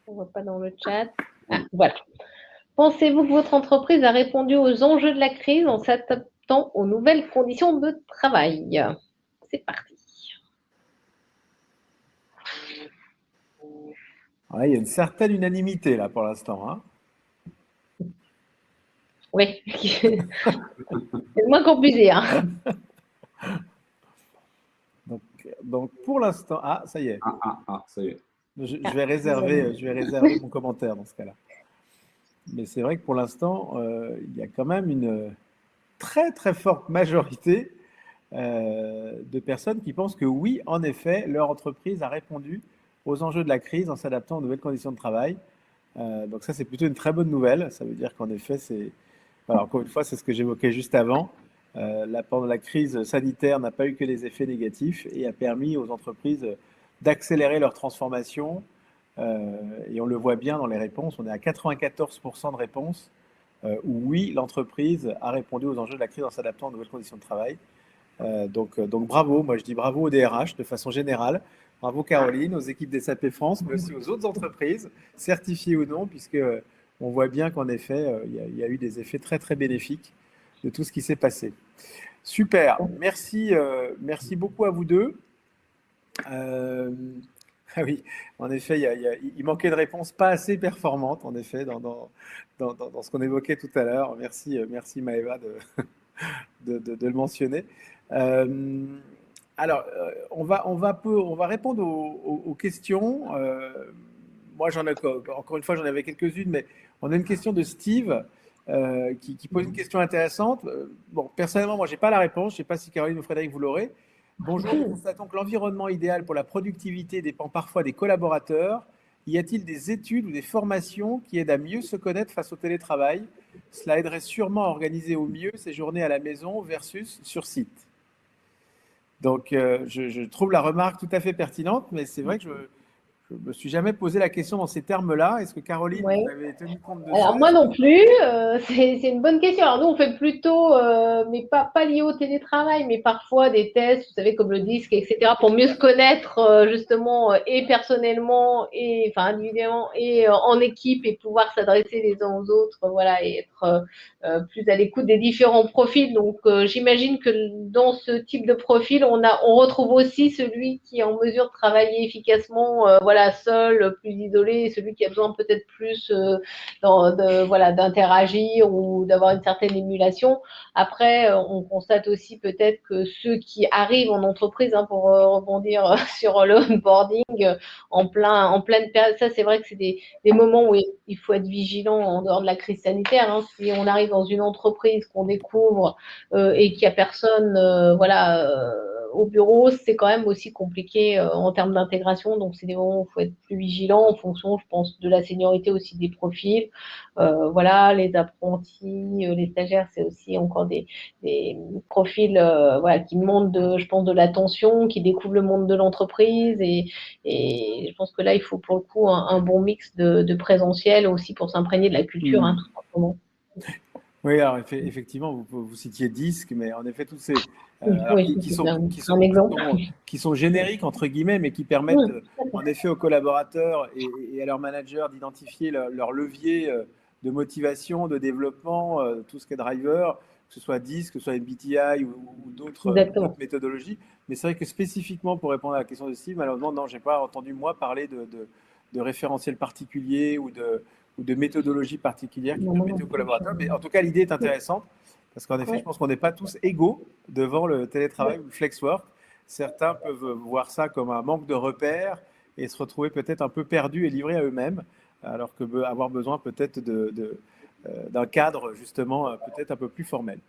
On ne voit pas dans le chat. Ah, voilà. Pensez-vous que votre entreprise a répondu aux enjeux de la crise en s'adaptant aux nouvelles conditions de travail? C'est parti. Ouais, il y a une certaine unanimité là pour l'instant. Oui, c'est le moins qu'on puisse dire. Donc pour l'instant, ça y est. Ça y est. Je vais réserver mon commentaire dans ce cas-là. Mais c'est vrai que pour l'instant, il y a quand même une très très forte majorité de personnes qui pensent que oui, en effet, leur entreprise a répondu aux enjeux de la crise en s'adaptant aux nouvelles conditions de travail. Donc ça, c'est plutôt une très bonne nouvelle. Ça veut dire qu'en effet, voilà, encore une fois, c'est ce que j'évoquais juste avant. La crise sanitaire n'a pas eu que des effets négatifs et a permis aux entreprises d'accélérer leur transformation. Et on le voit bien dans les réponses. On est à 94% de réponses où oui, l'entreprise a répondu aux enjeux de la crise en s'adaptant aux nouvelles conditions de travail. Donc bravo, moi je dis bravo au DRH de façon générale. Bravo Caroline, aux équipes des SAP France, mais aussi aux autres entreprises, certifiées ou non, puisque on voit bien qu'en effet, il y a eu des effets très très bénéfiques de tout ce qui s'est passé. Super, merci beaucoup à vous deux. Ah oui, en effet, il manquait de réponses pas assez performantes, en effet, dans ce qu'on évoquait tout à l'heure. Merci Maëva de le mentionner. Alors, on va répondre aux questions. Moi, encore une fois, j'en avais quelques-unes, mais on a une question de Steve qui pose une question intéressante. Bon, personnellement, moi, je n'ai pas la réponse. Je ne sais pas si Caroline ou Frédéric, vous l'aurez. Bonjour, nous constatons que l'environnement idéal pour la productivité dépend parfois des collaborateurs. Y a-t-il des études ou des formations qui aident à mieux se connaître face au télétravail? Cela aiderait sûrement à organiser au mieux ces journées à la maison versus sur site. Donc, je trouve la remarque tout à fait pertinente, mais c'est vrai que je ne me suis jamais posé la question dans ces termes-là. Est-ce que Caroline, Oui. vous avez tenu compte de Alors ça? moi non plus, c'est une bonne question. Alors nous on fait plutôt, mais pas lié au télétravail, mais parfois des tests, vous savez comme le disque, etc. pour mieux se connaître justement et personnellement et enfin individuellement et en équipe et pouvoir s'adresser les uns aux autres, voilà et être plus à l'écoute des différents profils. Donc j'imagine que dans ce type de profil, on retrouve aussi celui qui est en mesure de travailler efficacement, voilà seul, plus isolé, et celui qui a besoin peut-être plus voilà, d'interagir ou d'avoir une certaine émulation. Après, on constate aussi peut-être que ceux qui arrivent en entreprise, hein, pour rebondir sur le onboarding, en pleine période, ça c'est vrai que c'est des moments où il faut être vigilant en dehors de la crise sanitaire. Hein. Si on arrive dans une entreprise qu'on découvre et qu'il n'y a personne, voilà. Au bureau, c'est quand même aussi compliqué en termes d'intégration. Donc, c'est des moments où il faut être plus vigilant en fonction, je pense, de la seniorité aussi des profils. Voilà, les apprentis, les stagiaires, c'est aussi encore des profils voilà, qui demandent, je pense, de l'attention, qui découvrent le monde de l'entreprise. Et je pense que là, il faut pour le coup un bon mix de présentiel aussi pour s'imprégner de la culture, hein, tout simplement. Oui, alors effectivement, vous citiez Disque, mais en effet, tous ces Oui, c'est un exemple. qui sont génériques, entre guillemets, mais qui permettent en effet aux collaborateurs et à leurs managers d'identifier leur levier de motivation, de développement, tout ce qui est driver, que ce soit Disque, que ce soit MBTI ou d'autres méthodologies. Mais c'est vrai que spécifiquement pour répondre à la question de Steve, malheureusement, non, je n'ai pas entendu moi parler de référentiels particuliers ou de méthodologie particulière qui permettait aux collaborateurs. Mais en tout cas, l'idée est intéressante parce qu'en effet, je pense qu'on n'est pas tous égaux devant le télétravail ou le flex work. Certains peuvent voir ça comme un manque de repères et se retrouver peut-être un peu perdus et livrés à eux-mêmes, alors que avoir besoin peut-être d'un cadre justement peut-être un peu plus formel.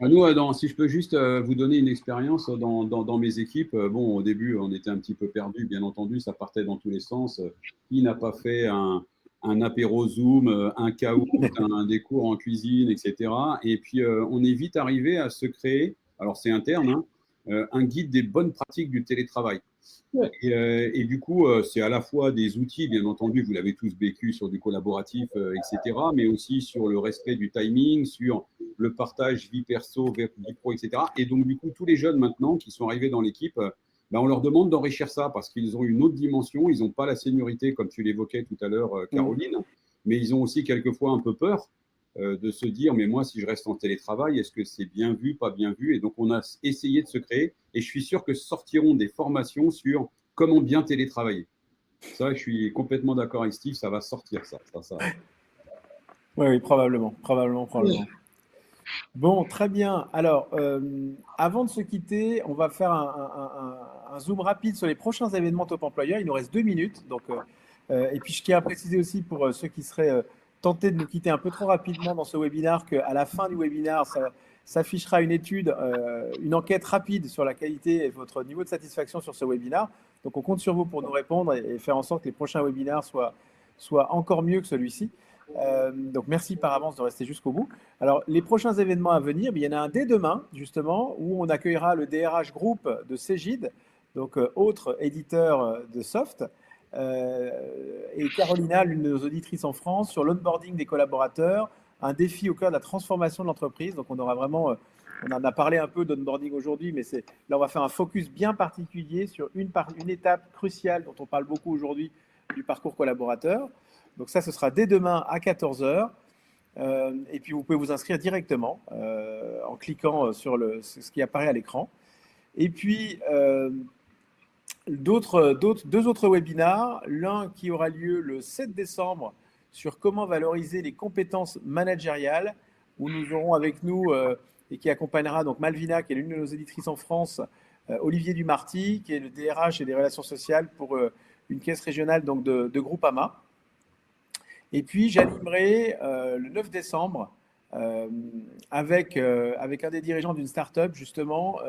Nous, si je peux juste vous donner une expérience dans mes équipes, bon, au début, on était un petit peu perdus, bien entendu, ça partait dans tous les sens. Qui n'a pas fait un apéro Zoom, un caout, des cours en cuisine, etc. Et puis, on est vite arrivé à se créer, alors c'est interne, hein, un guide des bonnes pratiques du télétravail. Et du coup, c'est à la fois des outils, bien entendu, vous l'avez tous vécu sur du collaboratif, etc., mais aussi sur le respect du timing, sur le partage vie perso, vie pro, etc. Et donc, du coup, tous les jeunes maintenant qui sont arrivés dans l'équipe, on leur demande d'enrichir ça parce qu'ils ont une autre dimension. Ils n'ont pas la seniorité, comme tu l'évoquais tout à l'heure, Caroline, mais ils ont aussi quelquefois un peu peur de se dire, mais moi, si je reste en télétravail, est-ce que c'est bien vu, pas bien vu? Et donc, on a essayé de se créer. Et je suis sûr que sortiront des formations sur comment bien télétravailler. Ça, je suis complètement d'accord avec Steve, ça va sortir, ça. Oui, probablement. Bon, très bien. Alors, avant de se quitter, on va faire un zoom rapide sur les prochains événements Top Employeur. Il nous reste 2 minutes. Donc, et puis, je tiens à préciser aussi pour ceux qui seraient tentés de nous quitter un peu trop rapidement dans ce webinaire qu'à la fin du webinaire, ça s'affichera une étude, une enquête rapide sur la qualité et votre niveau de satisfaction sur ce webinaire. Donc, on compte sur vous pour nous répondre et faire en sorte que les prochains webinaires soient encore mieux que celui-ci. Donc, merci par avance de rester jusqu'au bout. Alors, les prochains événements à venir, il y en a un dès demain, justement, où on accueillera le DRH Group de Cegid, donc autre éditeur de soft, et Carolina, l'une de nos auditrices en France, sur l'onboarding des collaborateurs, un défi au cœur de la transformation de l'entreprise. Donc, on aura vraiment, on en a parlé un peu d'onboarding aujourd'hui, mais là, on va faire un focus bien particulier sur une étape cruciale dont on parle beaucoup aujourd'hui du parcours collaborateur. Donc ça, ce sera dès demain à 14h. Et puis, vous pouvez vous inscrire directement en cliquant sur ce qui apparaît à l'écran. Et puis, deux autres webinars. L'un qui aura lieu le 7 décembre sur comment valoriser les compétences managériales, où nous aurons avec nous, et qui accompagnera donc Malvina, qui est l'une de nos éditrices en France, Olivier Dumarty, qui est le DRH et des relations sociales pour une caisse régionale donc de Groupama. Et puis, j'animerai le 9 décembre avec un des dirigeants d'une start-up, justement,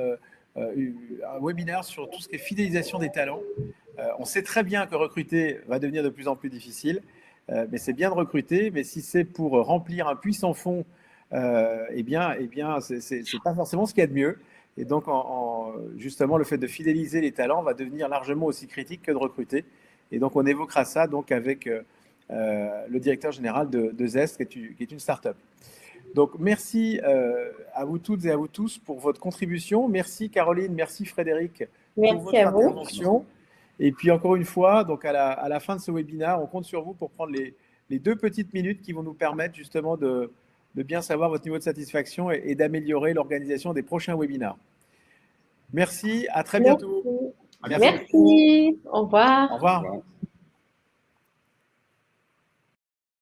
un webinaire sur tout ce qui est fidélisation des talents. On sait très bien que recruter va devenir de plus en plus difficile, mais c'est bien de recruter, mais si c'est pour remplir un puits sans fond, eh bien, c'est pas forcément ce qu'il y a de mieux. Et donc, justement, le fait de fidéliser les talents va devenir largement aussi critique que de recruter. Et donc, on évoquera ça donc avec le directeur général de Zest, qui est une start-up. Donc, merci à vous toutes et à vous tous pour votre contribution. Merci Caroline, merci Frédéric pour votre intervention. Et puis, encore une fois, donc à la fin de ce webinaire, on compte sur vous pour prendre les 2 petites minutes qui vont nous permettre justement de bien savoir votre niveau de satisfaction et d'améliorer l'organisation des prochains webinaires. Merci, à très bientôt. Merci. Au revoir. Au revoir.